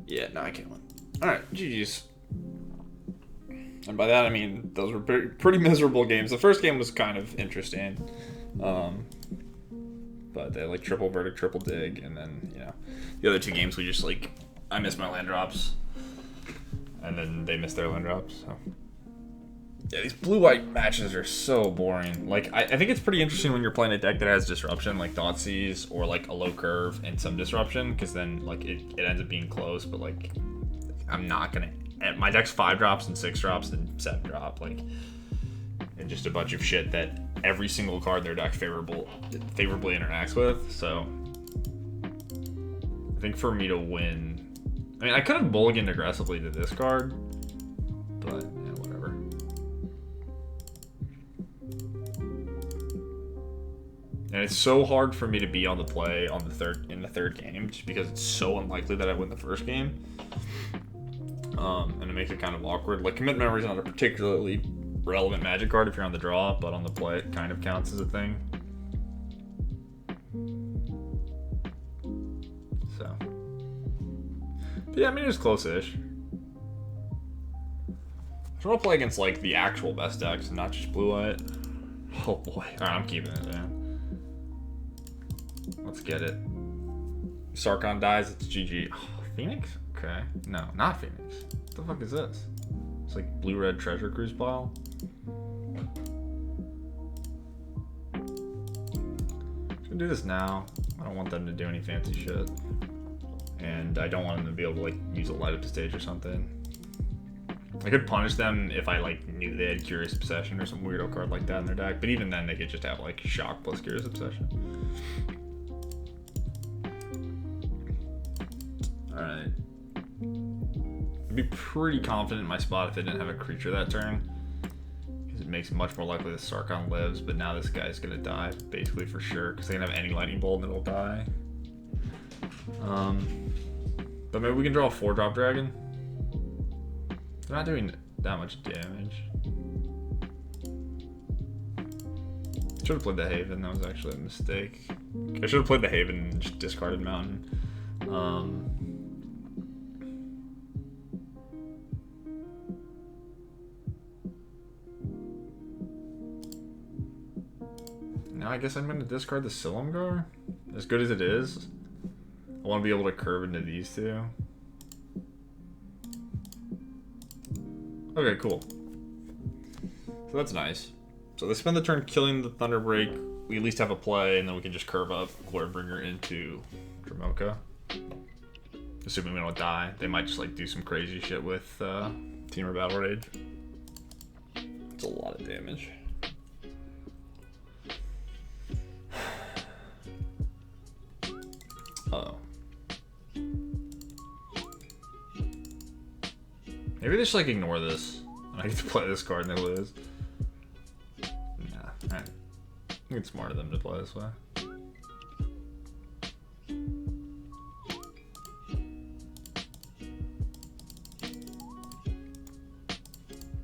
Yeah, no, I can't win. Alright, GG's. And by that I mean those were pretty miserable games. The first game was kind of interesting. But they like triple Verdict, triple Dig, and then, you know, the other two games we just like, I missed my land drops. And then they missed their land drops, so. Yeah, these blue-white matches are so boring. Like, I think it's pretty interesting when you're playing a deck that has disruption, like Thoughtseize, or like a low curve and some disruption, because then like it ends up being close. But like, I'm not gonna. My deck's 5 drops and 6 drops and 7 drop, like, and just a bunch of shit that every single card in their deck favorably interacts with. So, I think for me to win, I mean, I could have mulliganed aggressively to this card, but yeah, whatever. And it's so hard for me to be on the play in the third game, just because it's so unlikely that I win the first game. And it makes it kind of awkward. Like, Commit Memory is not a particularly relevant Magic card if you're on the draw, but on the play it kind of counts as a thing. So, but yeah, I mean, it's close-ish. I want to play against like the actual best decks and not just blue-white. Oh boy. Alright, I'm keeping it, man. Let's get it. Sarkhan dies, it's GG. Oh, Phoenix? Okay. No, not Phoenix. What the fuck is this? It's like blue-red treasure cruise pile. do this now. I don't want them to do any fancy shit. And I don't want them to be able to like use a light up stage or something. I could punish them if I like knew they had Curious Obsession or some weirdo card like that in their deck, but even then they could just have like Shock plus Curious Obsession. Alright. I'd be pretty confident in my spot if they didn't have a creature that turn. Because it makes it much more likely that Sarkhan lives, but now this guy's gonna die, basically for sure, because they can have any Lightning Bolt and it'll die. But maybe we can draw a 4-drop dragon. They're not doing that much damage. Should have played the Haven, that was actually a mistake. I should have played the Haven and just discarded Mountain. Now I guess I'm going to discard the Silumgar. As good as it is, I want to be able to curve into these two. Okay, cool. So that's nice. So they spend the turn killing the Thunderbreak. We at least have a play, and then we can just curve up Glorybringer into Dromoka. Assuming we don't die. They might just like do some crazy shit with Temur Battle Rage. It's a lot of damage. Uh-oh. Maybe they just like ignore this. And I get to play this card and they lose. Nah, alright. I think it's smart of them to play this way.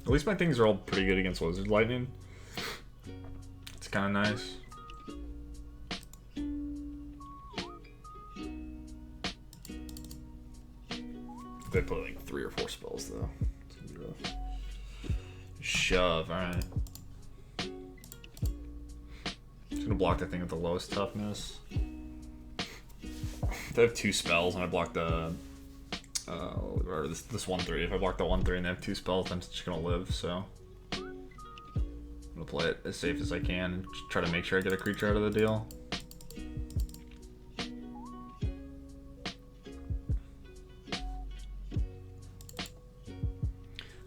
At least my things are all pretty good against Lizard Lightning. It's kind of nice. They put like 3 or 4 spells though. It's gonna be rough. Shove, alright. Just gonna block the thing with the lowest toughness. If they have 2 spells and I block the or this 1/3. If I block the 1/3 and they have 2 spells, I'm just gonna live, so I'm gonna play it as safe as I can and try to make sure I get a creature out of the deal.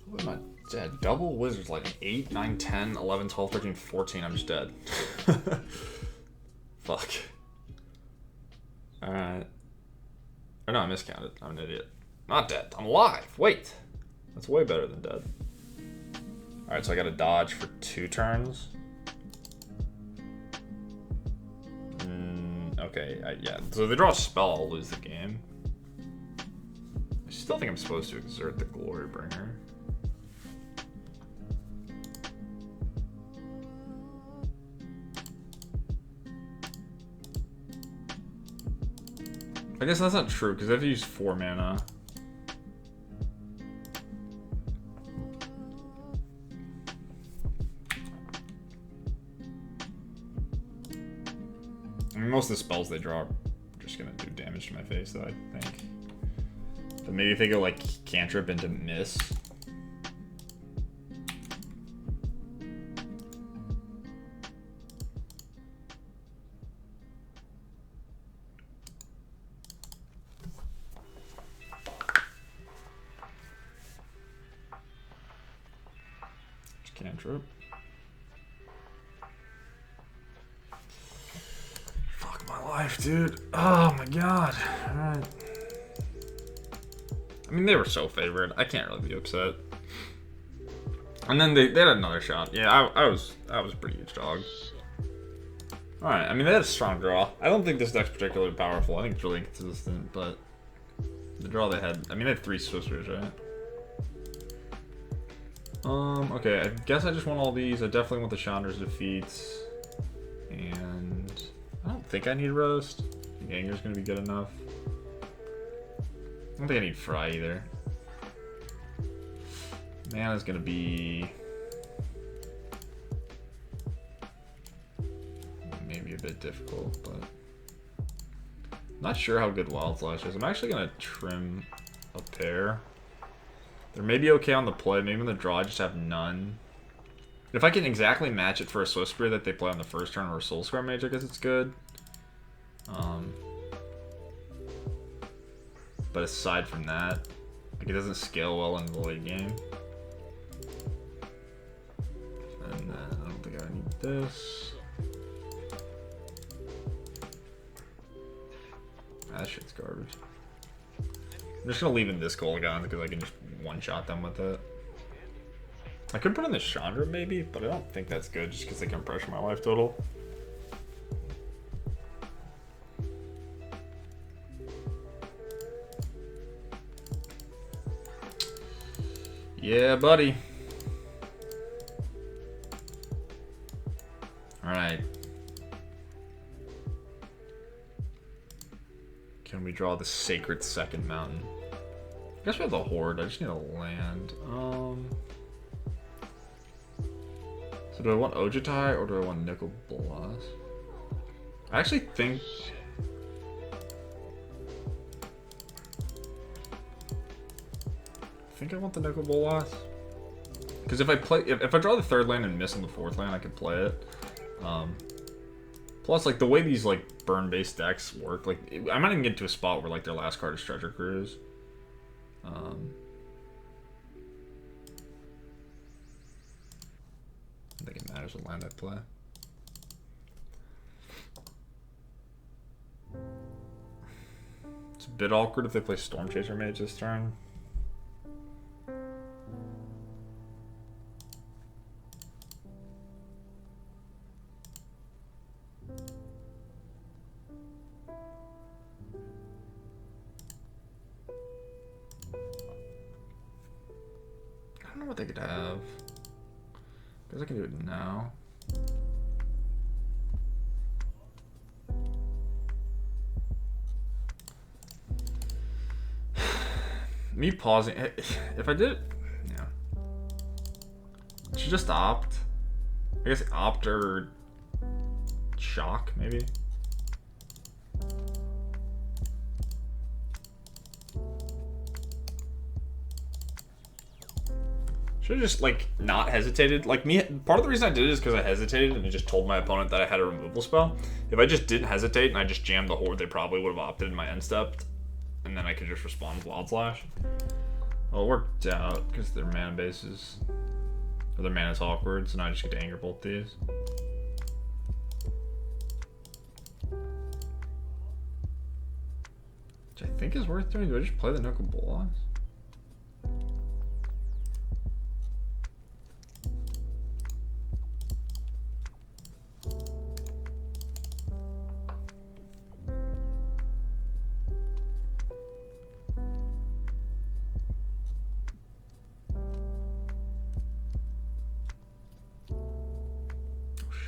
What am I dead? Double Wizards like 8, 9, 10, 11, 12, 13, 14. I'm just dead. Fuck. Alright. Or no, I miscounted. I'm an idiot. Not dead. I'm alive. Wait. That's way better than dead. Alright, so I gotta dodge for 2 turns. Okay, yeah. So if they draw a spell, I'll lose the game. I still think I'm supposed to exert the Glorybringer. I guess that's not true, because I have to use 4 mana. I mean, most of the spells they draw are just gonna do damage to my face, though, I think. But maybe if they go, like, cantrip into miss. Cantrip. Fuck my life, dude. Oh my god. Alright. I mean, they were so favored. I can't really be upset. And then they had another shot. Yeah, I was pretty huge dog. Alright, I mean, they had a strong draw. I don't think this deck's particularly powerful. I think it's really inconsistent, but the draw they had, I mean, they had 3 Sorcerers, right? Okay, I guess I just want all these. I definitely want the Chandra's defeats. And I don't think I need Roast. I think Anger's gonna be good enough. I don't think I need Fry either. Mana's gonna be maybe a bit difficult, but I'm not sure how good Wild Slash is. I'm actually gonna trim a pair. They're maybe okay on the play, maybe on the draw I just have none. If I can exactly match it for a Swift Spear that they play on the first turn or a Soul Scar Mage, I guess it's good. Um, but aside from that, like, it doesn't scale well in the late game. And then I don't think I need this. That shit's garbage. I'm just gonna leave in this Golgon because I can just one-shot them with it. I could put in the Chandra maybe, but I don't think that's good just because they can pressure my life total. Yeah, buddy. Alright. Can we draw the Sacred Second Mountain? I guess we have the Horde. I just need a land. So do I want Ojutai or do I want Nicol Bolas? I actually think... I want the Nicol Bolas. Because if I draw the third land and miss on the fourth land, I can play it. Plus, like, the way these, like, burn-based decks work, like, I might even get to a spot where, like, their last card is Treasure Cruise. I think it matters what land I play. It's a bit awkward if they play Storm Chaser Mage this turn. I don't know what they could have. Guess I can do it now. Me pausing. If I did it, yeah. I should just opt. I guess opt or shock, maybe. Should have just, like, not hesitated. Like, part of the reason I did it is because I hesitated and I just told my opponent that I had a removal spell. If I just didn't hesitate and I just jammed the Horde, they probably would have opted in my end step. And then I could just respond with Wild Slash. Well, it worked out because their mana base is... Or their mana is awkward, so now I just get to Anger Bolt these. Which I think is worth doing. Do I just play the Nicol Bolas?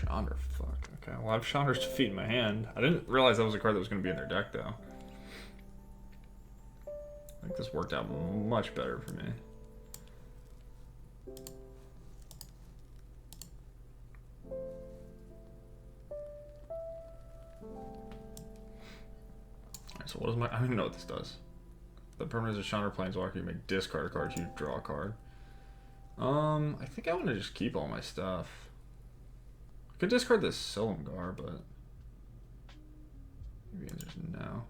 Chandra, fuck. Okay, well I have Chandra's Defeat in my hand. I didn't realize that was a card that was going to be in their deck, though. I think this worked out much better for me. Alright, so what is my... I don't even know what this does. The permanent is a Chandra Planeswalker. You may discard a card, you draw a card. I think I want to just keep all my stuff. I could discard this Silumgar, but maybe just no.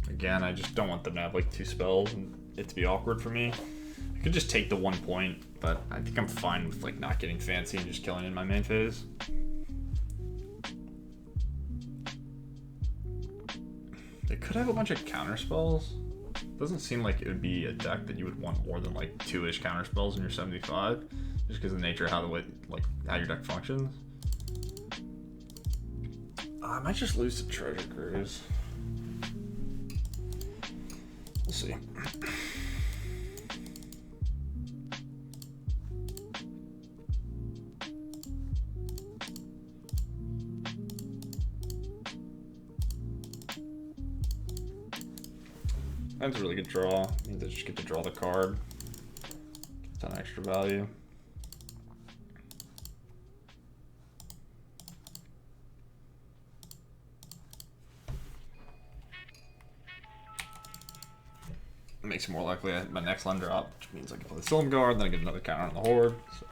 Again, I just don't want them to have like 2 spells and it to be awkward for me. I could just take the 1 point, but I think I'm fine with like not getting fancy and just killing in my main phase. They could have a bunch of counter spells. Doesn't seem like it would be a deck that you would want more than like 2-ish counter spells in your 75, just because of the nature of how the way how your deck functions. I might just lose to Treasure Cruise. We'll see. That's a really good draw. Means I just get to draw the card. It's an extra value. makes it more likely I hit my next land drop, which means I can play the Silumgar, then I get another counter on the Horde. So.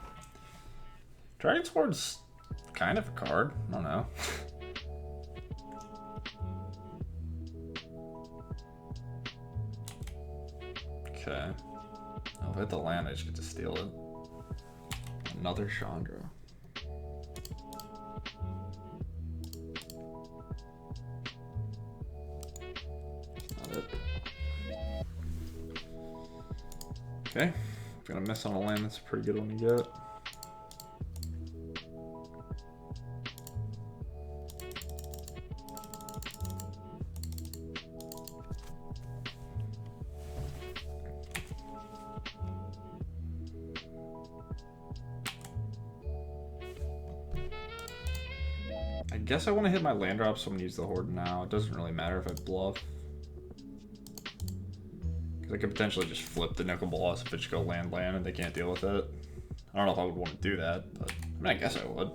Dragon's Hoard's kind of a card. I don't know. Okay. Oh, if I hit the land, I just get to steal it. Another Chandra. That's not it. Okay. Gonna miss on a land. That's a pretty good one to get. I guess I want to hit my land drop, so I'm going to use the Horde now. It doesn't really matter if I bluff. Because I could potentially just flip the Nicol Bolas if it just go land and they can't deal with it. I don't know if I would want to do that, but I mean, I guess I would.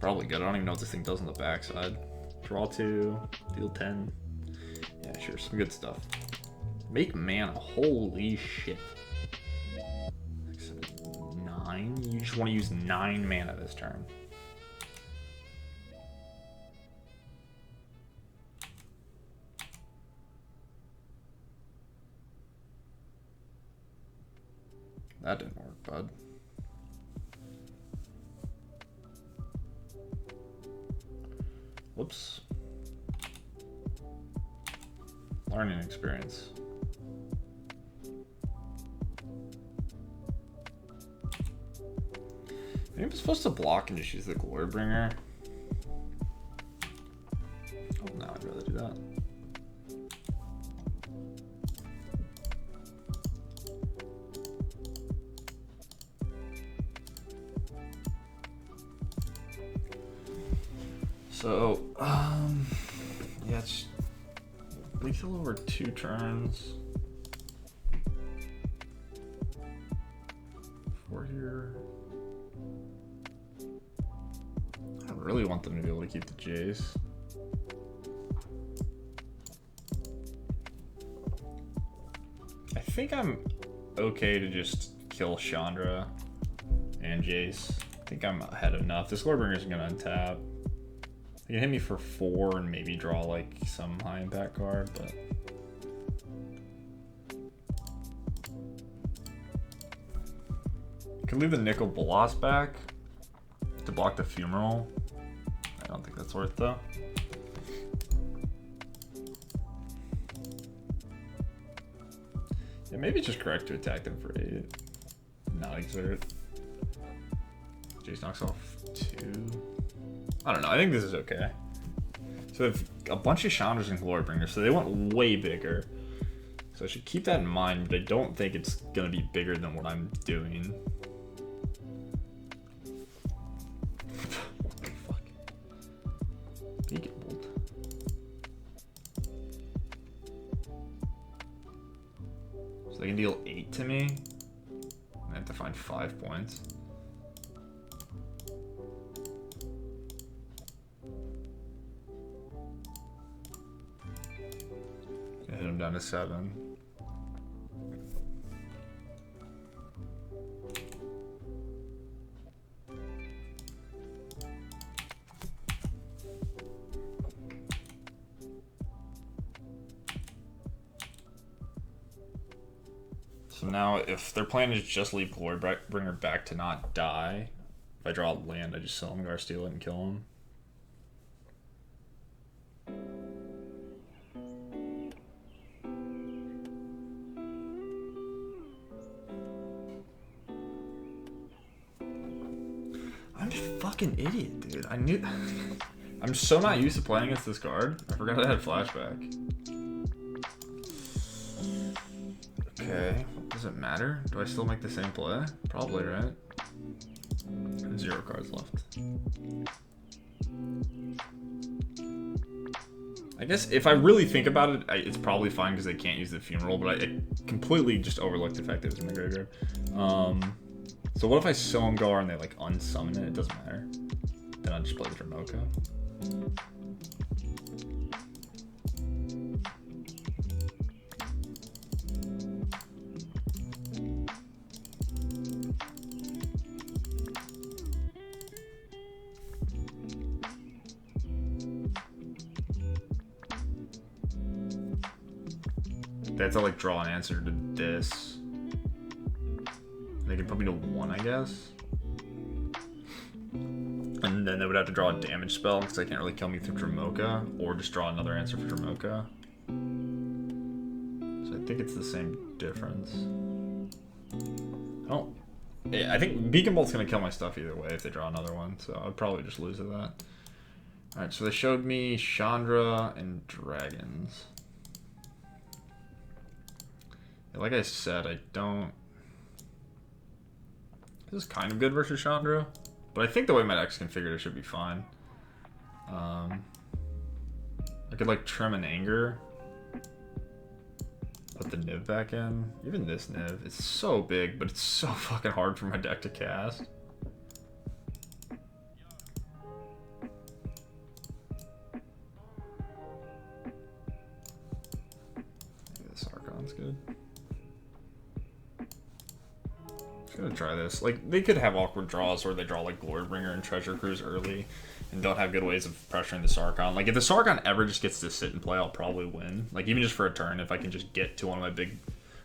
Probably good. I don't even know what this thing does on the backside. Draw 2, deal 10. Yeah, sure, some good stuff. Make mana. Holy shit. 6, 7, 9? You just want to use 9 mana this turn. That didn't work, bud. Whoops. Learning experience. Maybe I'm supposed to block and just use the Glorybringer. Oh, no, I'd rather do that. So, yeah, it's lethal over 2 turns. 4 here. I really want them to be able to keep the Jace. I think I'm okay to just kill Chandra and Jace. I think I'm ahead enough. This Glorybringer is gonna untap. You can hit me for 4 and maybe draw like some high impact card, but could leave the Nicol Bolas back to block the Fumarole. I don't think that's worth though. Yeah, maybe it's just correct to attack them for 8. Not exert. Jace knocks off 2. I don't know. I think this is okay. So if a bunch of Chandras and Glorybringers, so they went way bigger. So I should keep that in mind, but I don't think it's gonna be bigger than what I'm doing. What the fuck? Beacon Bolt. So they can deal 8 to me. I have to find 5 points. Hit him down to 7. So now if their plan is just leave Glorybringer back to not die, if I draw land, I just Silumgar, steal it, and kill him. Fucking idiot, dude. I knew. I'm so not used to playing against this card. I forgot I had flashback. Okay. Does it matter? Do I still make the same play? Probably, right? 0 cards left. I guess if I really think about it, it's probably fine because they can't use the Fumarole, but I completely just overlooked the fact that it was in the graveyard. So what if I Silumgar and they like unsummon it? It doesn't matter. Then I'll just play the Dromoka. they have to like draw an answer to this. They can put me to 1, I guess. And then they would have to draw a damage spell because they can't really kill me through Dromoka, or just draw another answer for Dromoka. So I think it's the same difference. Oh, yeah, I think Beacon Bolt's gonna kill my stuff either way if they draw another one, so I'd probably just lose to that. Alright, so they showed me Chandra and Dragons. Yeah, like I said, I don't... This is kind of good versus Chandra, but I think the way my deck's configured, it should be fine. I could like trim an Anger, put the Niv back in. Even this Niv, it's so big, but it's so fucking hard for my deck to cast. This Archon's good. Just gonna try this. Like, they could have awkward draws where they draw like Glorybringer and Treasure Cruise early and don't have good ways of pressuring the Sarkhan. Like, if the Sarkhan ever just gets to sit and play, I'll probably win. Like, even just for a turn, if I can just get to one of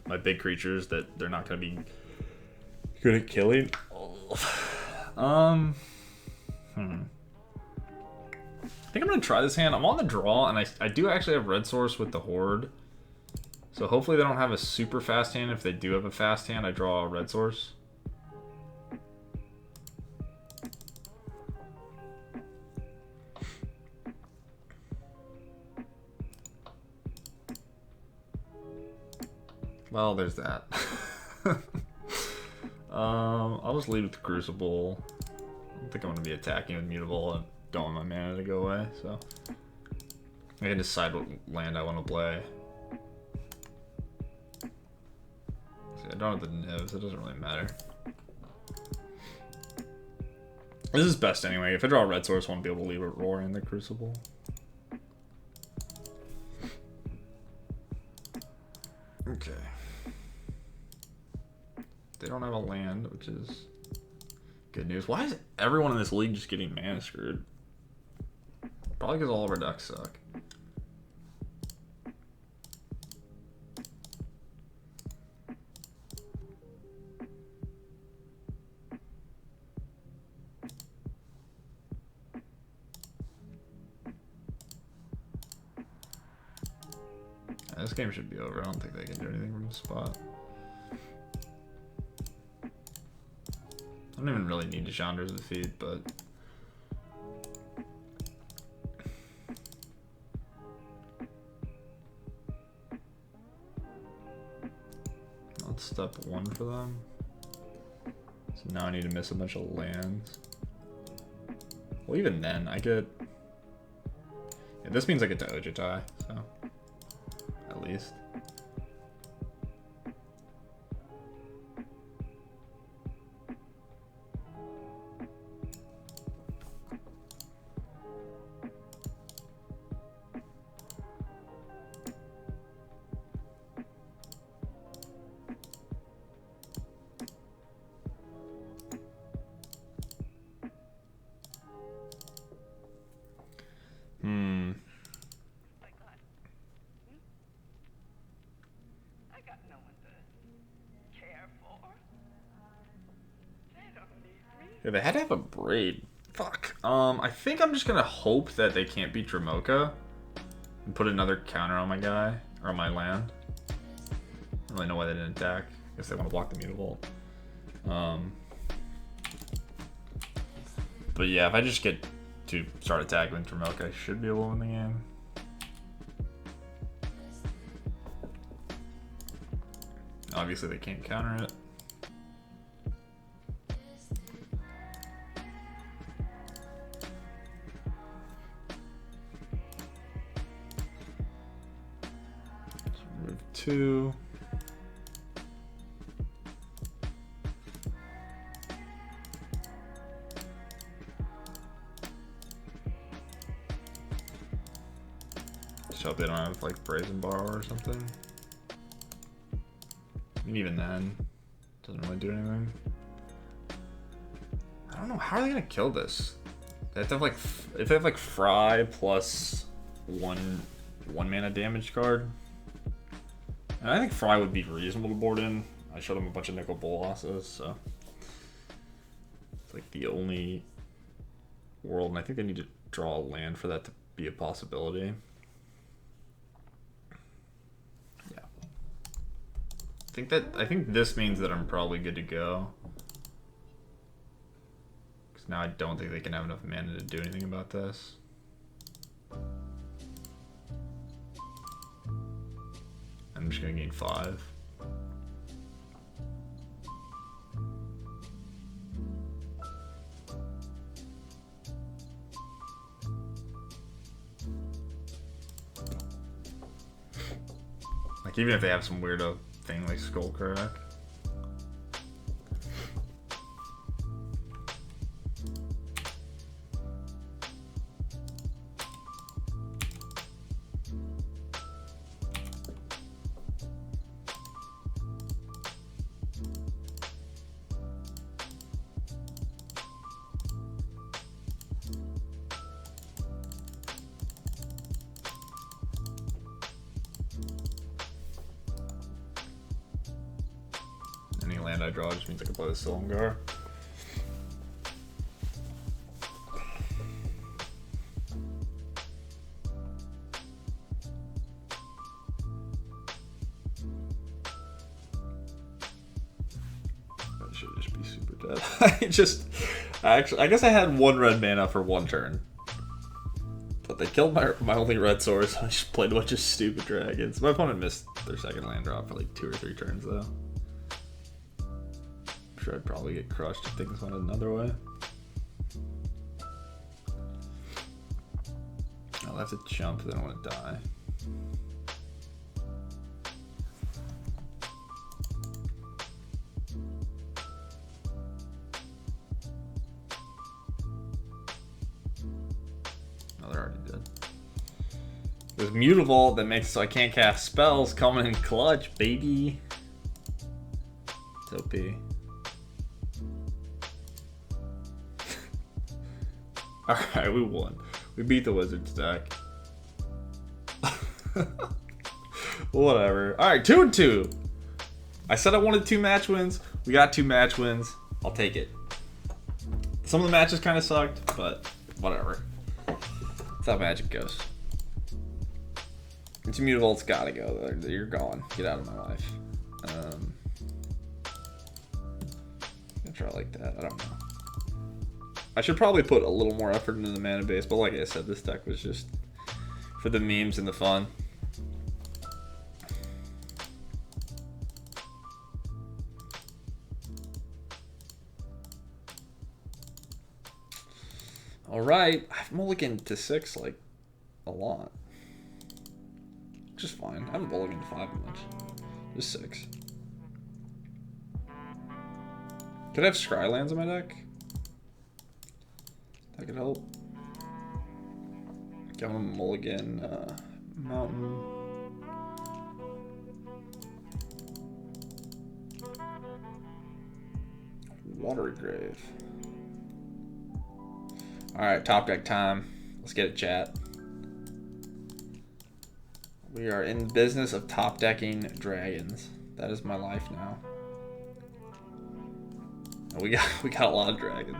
my big creatures that they're not gonna be good at killing. I think I'm gonna try this hand. I'm on the draw, and I do actually have Red Source with the Horde. So hopefully they don't have a super fast hand. If they do have a fast hand, I draw a Red Source. Well, there's that. I'll just leave with the Crucible. I don't think I'm going to be attacking with Mutable and don't want my mana to go away, so I can decide what land I want to play. See, I don't have the Nivs, it doesn't really matter. This is best anyway. If I draw a Red Source, I won't be able to leave a Roar in the Crucible. Okay. They don't have a land, which is good news. Why is everyone in this league just getting mana screwed? Probably because all of our decks suck. Yeah, this game should be over. I don't think they can do anything from the spot. I don't even really need Chandra's defeat, but that's step 1 for them. So now I need to miss a bunch of lands. Well, even then, I get... Yeah, this means I get to Ojutai, so at least. Yeah, they had to have a Braid. Fuck. I think I'm just gonna hope that they can't beat Dromoka and put another counter on my guy, or on my land. I don't really know why they didn't attack. I guess they want to block the Mutavault. But yeah, if I just get to start attacking with Dromoka, I should be able to win the game. Obviously they can't counter it. Move 2. Just hope they don't have like Brazen Borrower or something. And even then, doesn't really do anything. I don't know, how are they gonna kill this? They have to have like, if they have like Fry plus one mana damage card. And I think Fry would be reasonable to board in. I showed him a bunch of nickel Bolasses, so it's like the only world, and I think they need to draw a land for that to be a possibility. Yeah. I think this means that I'm probably good to go. Because now I don't think they can have enough mana to do anything about this. I'm just gonna gain 5. Like, even if they have some weirdo thing like Skullcrack. Any land I draw just means I can play the Silumgar. I should just be super dead. I guess I had 1 red mana for 1 turn. But they killed my only red source. I just played a bunch of stupid dragons. My opponent missed their second land drop for like 2 or 3 turns though. I'd probably get crushed if things went another way. I'll have to jump, then I want to die. Oh, they're already dead. There's Mutavault that makes it so I can't cast spells coming in clutch, baby. It's OP. Alright, we won. We beat the Wizards deck. Whatever. Alright, 2-2. I said I wanted 2 match wins. We got 2 match wins. I'll take it. Some of the matches kind of sucked, but whatever. That's how Magic goes. It's Mutavault's gotta go. You're gone. Get out of my life. I'll try like that. I don't know. I should probably put a little more effort into the mana base, but like I said, this deck was just for the memes and the fun. Alright, I've mulliganed to 6 like a lot. Which is fine. I haven't mulliganed to 5 much. Just 6. Could I have Scrylands in my deck? That could help. Give him a mulligan, mountain. Watery Grave. Alright, top deck time. Let's get it, chat. We are in the business of top decking dragons. That is my life now. And we got a lot of dragons.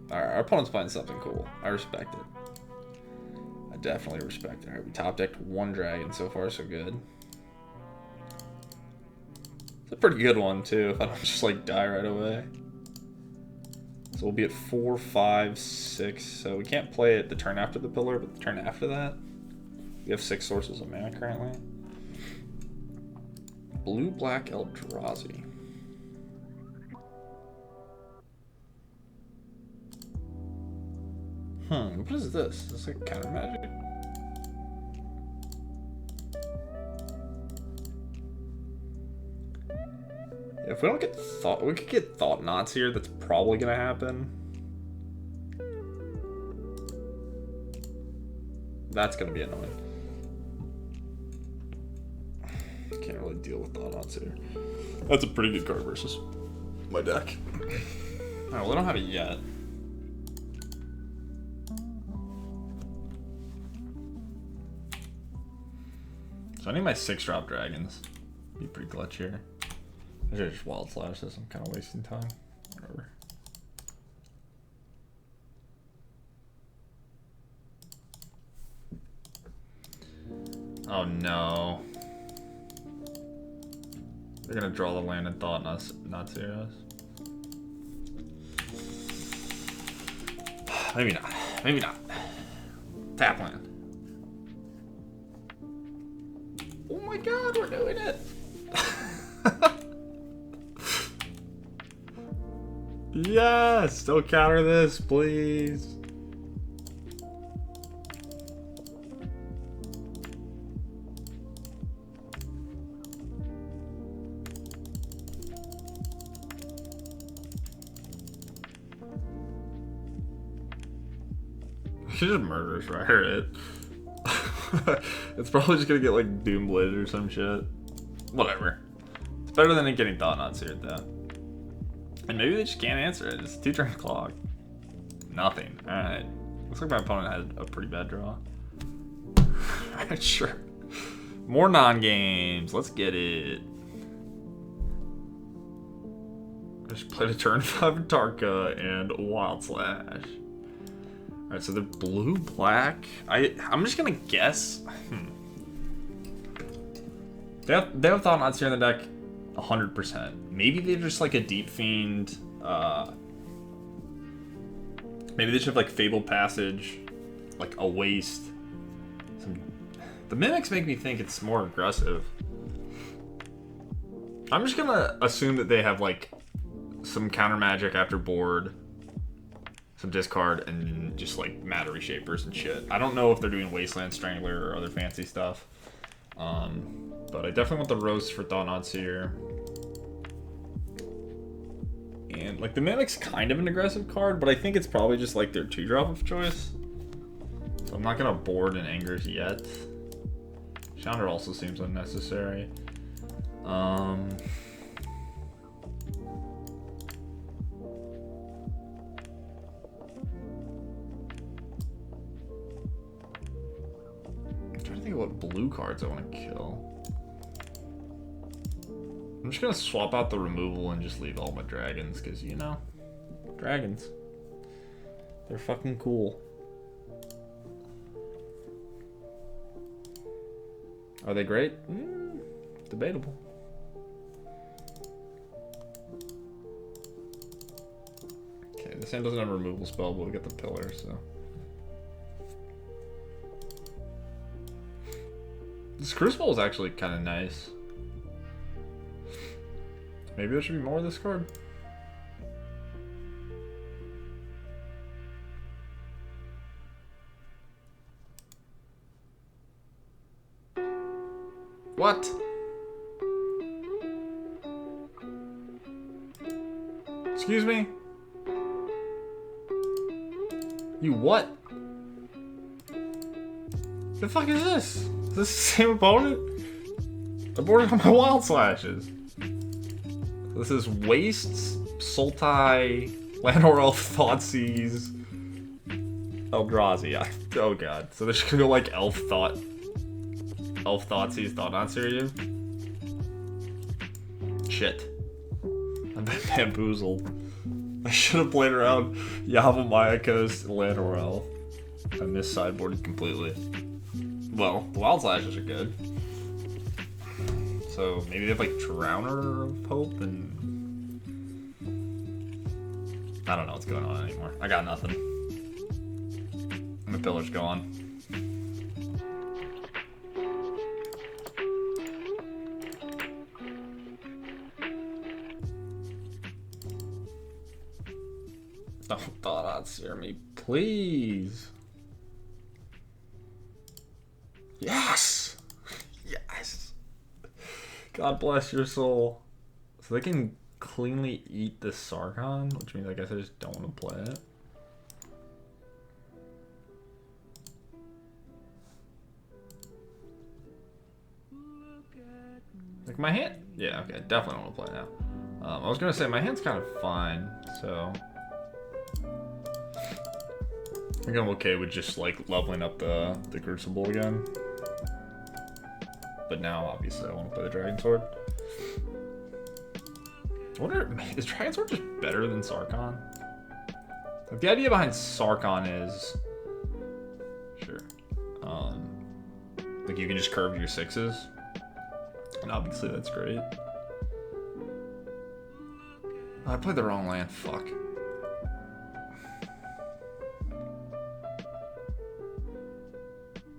Alright, our opponent's playing something cool. I respect it. I definitely respect it. Alright, we top decked 1 dragon. So far, so good. It's a pretty good one, too, if I don't just, like, die right away. So we'll be at 4, 5, 6. So we can't play it the turn after the pillar, but the turn after that. We have 6 sources of mana currently. Blue-black Eldrazi. What is this? Is this like counter magic? If we don't get thought, we could get Thought Knots here. That's probably gonna happen. That's gonna be annoying. Can't really deal with Thought Knots here. That's a pretty good card versus my deck. Oh, well, they don't have it yet. So I need my 6-drop dragons. Be pretty clutch here. I should just wild slash this. I'm kind of wasting time. Whatever. Oh no. They're gonna draw the land and thought, not serious. Maybe not. Maybe not. Tap land. Oh my god, we're doing it! Yes! Don't counter this, please. I should just murder this Rider it. It's probably just gonna get like Doombladed or some shit. Whatever. It's better than it getting Thought-Knots here at that. And maybe they just can't answer it. It's 2-turn clock. Nothing. Alright. Looks like my opponent had a pretty bad draw. Alright, sure. More non-games. Let's get it. Just played a turn 5 Tarka and Wild Slash. Alright, so they're blue-black. I'm just gonna guess. They have Thought-Knots here in the deck 100%. Maybe they're just like a Deep Fiend. Maybe they should have like Fabled Passage, like a Waste. The Mimics make me think it's more aggressive. I'm just gonna assume that they have like some counter magic after board, some discard, and just like Matter Reshapers and shit. I don't know if they're doing Wasteland Strangler or other fancy stuff. But I definitely want the roast for Thought-Knots here. And like the Mimic's kind of an aggressive card, but I think it's probably just like their 2-drop of choice. So I'm not gonna board in Angers yet. Chandra also seems unnecessary. I'm trying to think of what blue cards I want to kill. I'm just gonna swap out the removal and just leave all my dragons, because, you know, dragons. They're fucking cool. Are they great? Debatable. Okay, this hand doesn't have a removal spell, but we get the pillar, so. This Crucible is actually kind of nice. Maybe there should be more of this card. What? Excuse me? You what? The fuck is this? Is this the same opponent? I boarded on my Wild Slashes. This is Wastes, Sultai, Llanowar Elf, Thoughtseize, Eldrazi. Oh god. So they're just gonna go like Elf Thoughtseize, Thought-Knots here. Shit. I've been bamboozled. I should have played around Yavimaya Coast and Llanowar Elf. I missed sideboarded completely. Well, the Wild Slashes are good. So maybe they have like Drowner of Hope and I don't know what's going on anymore. I got nothing. My pillar's going. Don't Thought-Knots hear me, please. Yes! Yes! God bless your soul. So they can cleanly eat the Sargon, which means I guess I just don't want to play it. Like my hand? Yeah, okay, definitely don't want to play now. I was gonna say my hand's kind of fine, so I think I'm okay with just like leveling up the Crucible again. but now obviously I want to play the Dragon Sword. I wonder, is Dragon Sword just better than Sarkhan? Like, the idea behind Sarkhan is, sure, like you can just curve your 6s, and obviously that's great. Oh, I played the wrong land. Fuck.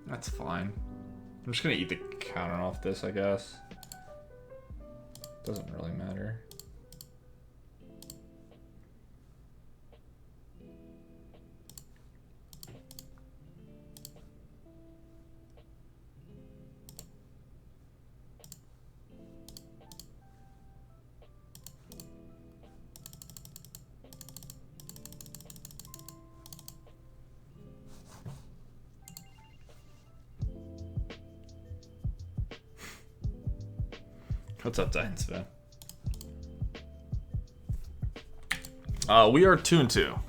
That's fine. I'm just gonna eat the counter off this, I guess. Doesn't really matter. What's up, Titans fan? We are 2-2.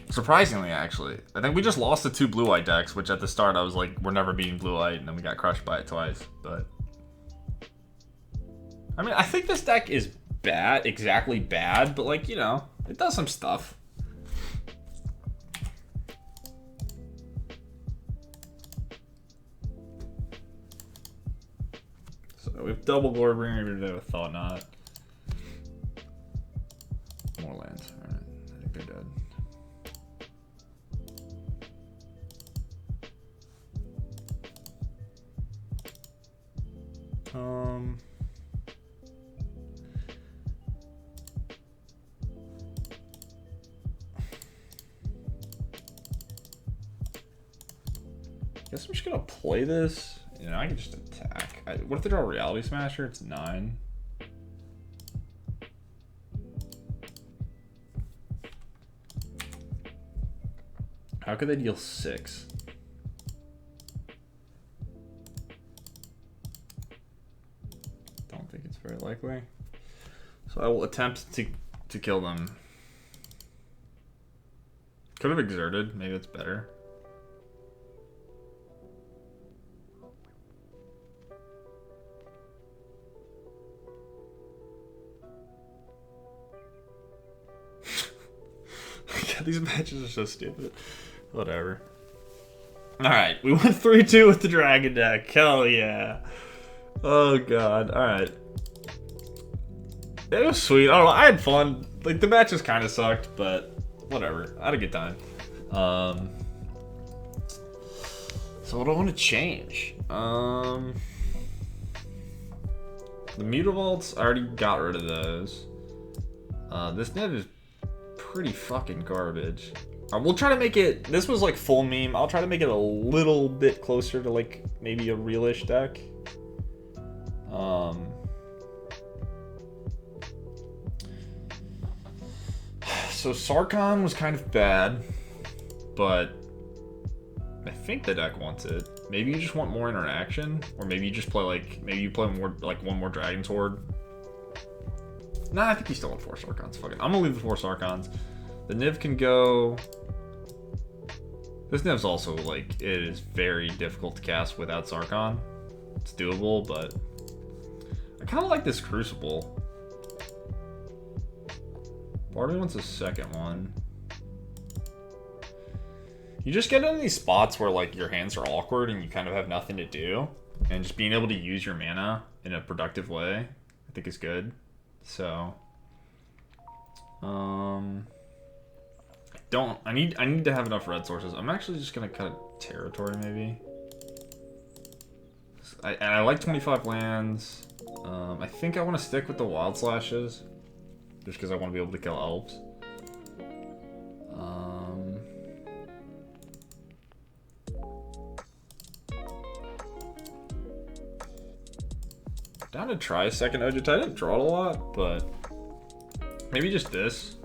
Surprisingly, actually. I think we just lost the 2 blue-white decks, which at the start I was like, we're never beating blue-white, and then we got crushed by it twice, but... I mean, I think this deck is bad, exactly bad, but like, you know, it does some stuff. We have double Gorebringer, even though I thought not. More lands. Alright, I think they're dead. Guess I'm just gonna play this. You know, I can just attack. What if they draw a Reality Smasher? It's 9. How could they deal 6? Don't think it's very likely. So I will attempt to kill them. Could have exerted. Maybe it's better. God, these matches are so stupid. Whatever. Alright, we went 3-2 with the Dragon deck. Hell yeah. Oh god, alright. It was sweet. I don't know, I had fun. Like, the matches kind of sucked, but whatever. I had a good time. So what do I want to change? The Mutavaults, I already got rid of those. This net is pretty fucking garbage. We'll try to make it, this was like full meme, I'll try to make it a little bit closer to like maybe a realish deck. So Sarkhan was kind of bad, but I think the deck wants it. Maybe you just want more interaction, or maybe you just play like, maybe you play more, like one more Dragon Sword. Nah, I think you still want 4 Sarkhans. Fuck it. I'm gonna leave the 4 Sarkhans. The Niv can go. This Niv's also like, it is very difficult to cast without Sarkhan. It's doable, but I kind of like this Crucible. Part of me wants a second one. You just get into these spots where like your hands are awkward and you kind of have nothing to do, and just being able to use your mana in a productive way, I think is good. So, I need to have enough red sources. I'm actually just gonna cut a territory maybe. I like 25 lands. I think I want to stick with the Wild Slashes, just because I want to be able to kill elves. Down to try a second Ojita. I didn't draw it a lot, but maybe just this.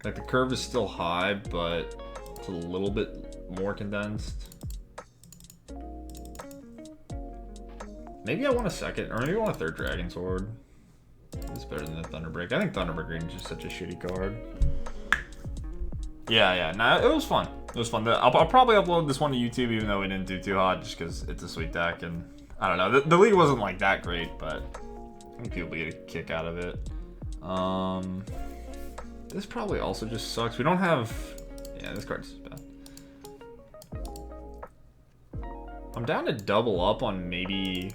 Like, the curve is still high, but it's a little bit more condensed. Maybe I want a second, or maybe I want a third Dragon Sword. It's better than the Thunderbreak. I think Thunderbreak Green is just such a shitty card. Yeah, nah, it was fun. It was fun. I'll probably upload this one to YouTube, even though we didn't do too hot, just because it's a sweet deck, and I don't know. The league wasn't like that great, but I think people get a kick out of it. This probably also just sucks. We don't have. Yeah, this card's bad. I'm down to double up on maybe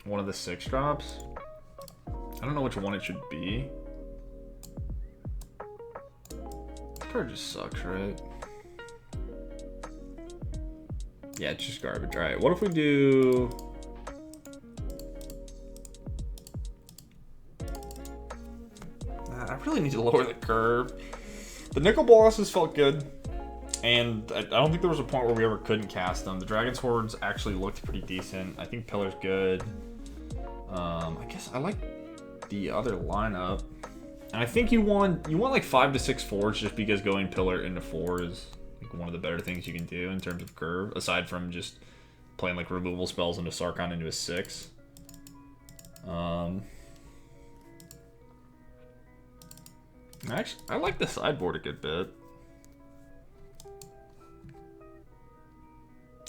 one of the 6 drops. I don't know which one it should be. This card just sucks, right? Yeah, it's just garbage. All right, what if we do... I really need to lower the curve. The Nicol Bolas's felt good, and I don't think there was a point where we ever couldn't cast them. The Dragon's Hordes actually looked pretty decent. I think Pillar's good. I guess I like the other lineup. And I think you want like 5 to 6 4s, just because going Pillar into 4 is like one of the better things you can do in terms of curve, aside from just playing like removal spells into Sarkhan into a 6. Actually, I like the sideboard a good bit.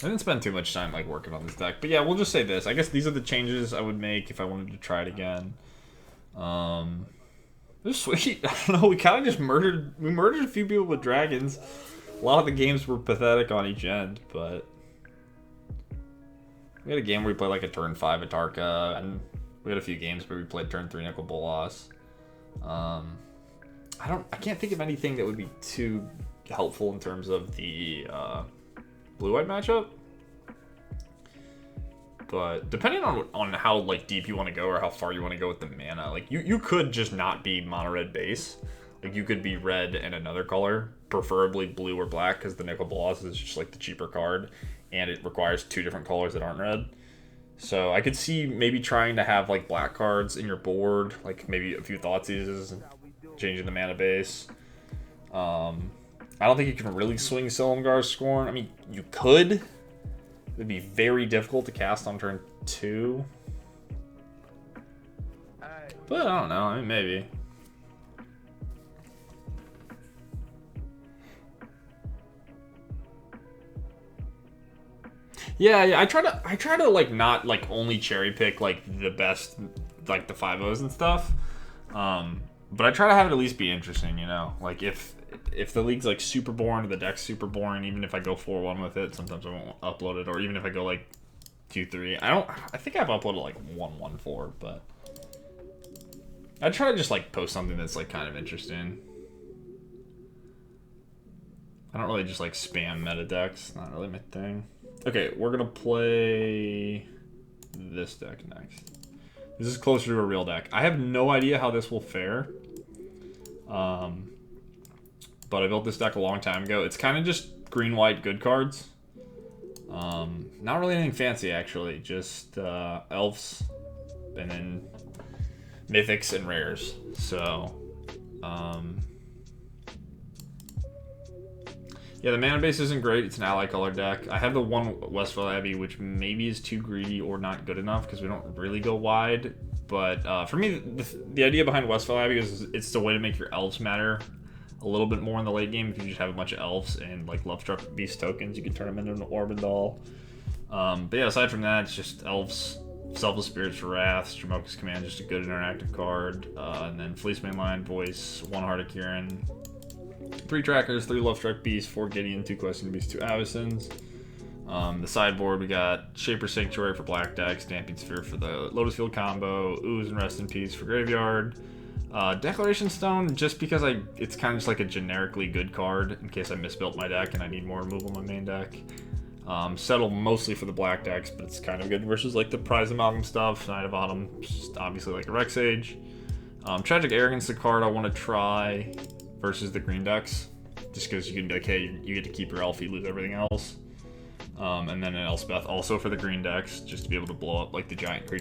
I didn't spend too much time like working on this deck, but yeah, we'll just say this. I guess these are the changes I would make if I wanted to try it again. It was sweet. I don't know. We kind of just murdered a few people with dragons. A lot of the games were pathetic on each end, but we had a game where we played like a turn 5 Atarka, and we had a few games where we played turn 3 Nicol Bolas. I can't think of anything that would be too helpful in terms of the blue-white matchup. But depending on how like deep you want to go or how far you want to go with the mana, like you could just not be mono red base. Like you could be red and another color, preferably blue or black, because the Nicol Bolas is just like the cheaper card, and it requires 2 different colors that aren't red. So I could see maybe trying to have like black cards in your board, like maybe a few Thoughtseizes, changing the mana base. I don't think you can really swing Silumgar's Scorn. I mean, you could. It would be very difficult to cast on turn 2. But I don't know. I mean, maybe. Yeah. I try to like not like only cherry pick like the best, like the 5-0s and stuff. But I try to have it at least be interesting, you know? Like, if the league's, like, super boring or the deck's super boring, even if I go 4-1 with it, sometimes I won't upload it. Or even if I go, like, 2-3. I think I've uploaded, like, 1-1-4, but... I try to just, like, post something that's, like, kind of interesting. I don't really just, like, spam meta decks. Not really my thing. Okay, we're gonna play this deck next. This is closer to a real deck. I have no idea how this will fare. But I built this deck a long time ago. It's kind of just green-white good cards. Not really anything fancy, actually. Just elves, and then mythics and rares. So, yeah, the mana base isn't great. It's an ally color deck. I have the one Westvale Abbey, which maybe is too greedy or not good enough because we don't really go wide. But for me, the idea behind Westvale Abbey is it's a way to make your elves matter a little bit more in the late game. If you just have a bunch of elves and like Lovestruck Beast tokens, you can turn them into an Orbandal. But yeah, aside from that, it's just elves, Selfless Spirit's Wrath, Jamoka's Command, just a good interactive card. And then Fleece Mainline, Voice, 1 Heart of Kirin, 3 Trackers, 3 Lovestruck Beasts, 4 Gideon, 2 Questing Beasts, 2 Avacens. The sideboard, we got Shaper Sanctuary for black deck, Stampede Sphere for the Lotus Field combo, Ooze and Rest in Peace for graveyard. Declaration Stone, just because it's kind of just like a generically good card in case I misbuilt my deck and I need more removal in my main deck. Settle mostly for the black decks, but it's kind of good versus like the Prize Amalgam stuff. Knight of Autumn, just obviously like a Rex Age. Tragic Arrogance, the card I want to try versus the green decks, just because you can be like, hey, you get to keep your elf, you lose everything else. And then an Elspeth also for the green decks, just to be able to blow up like the giant creature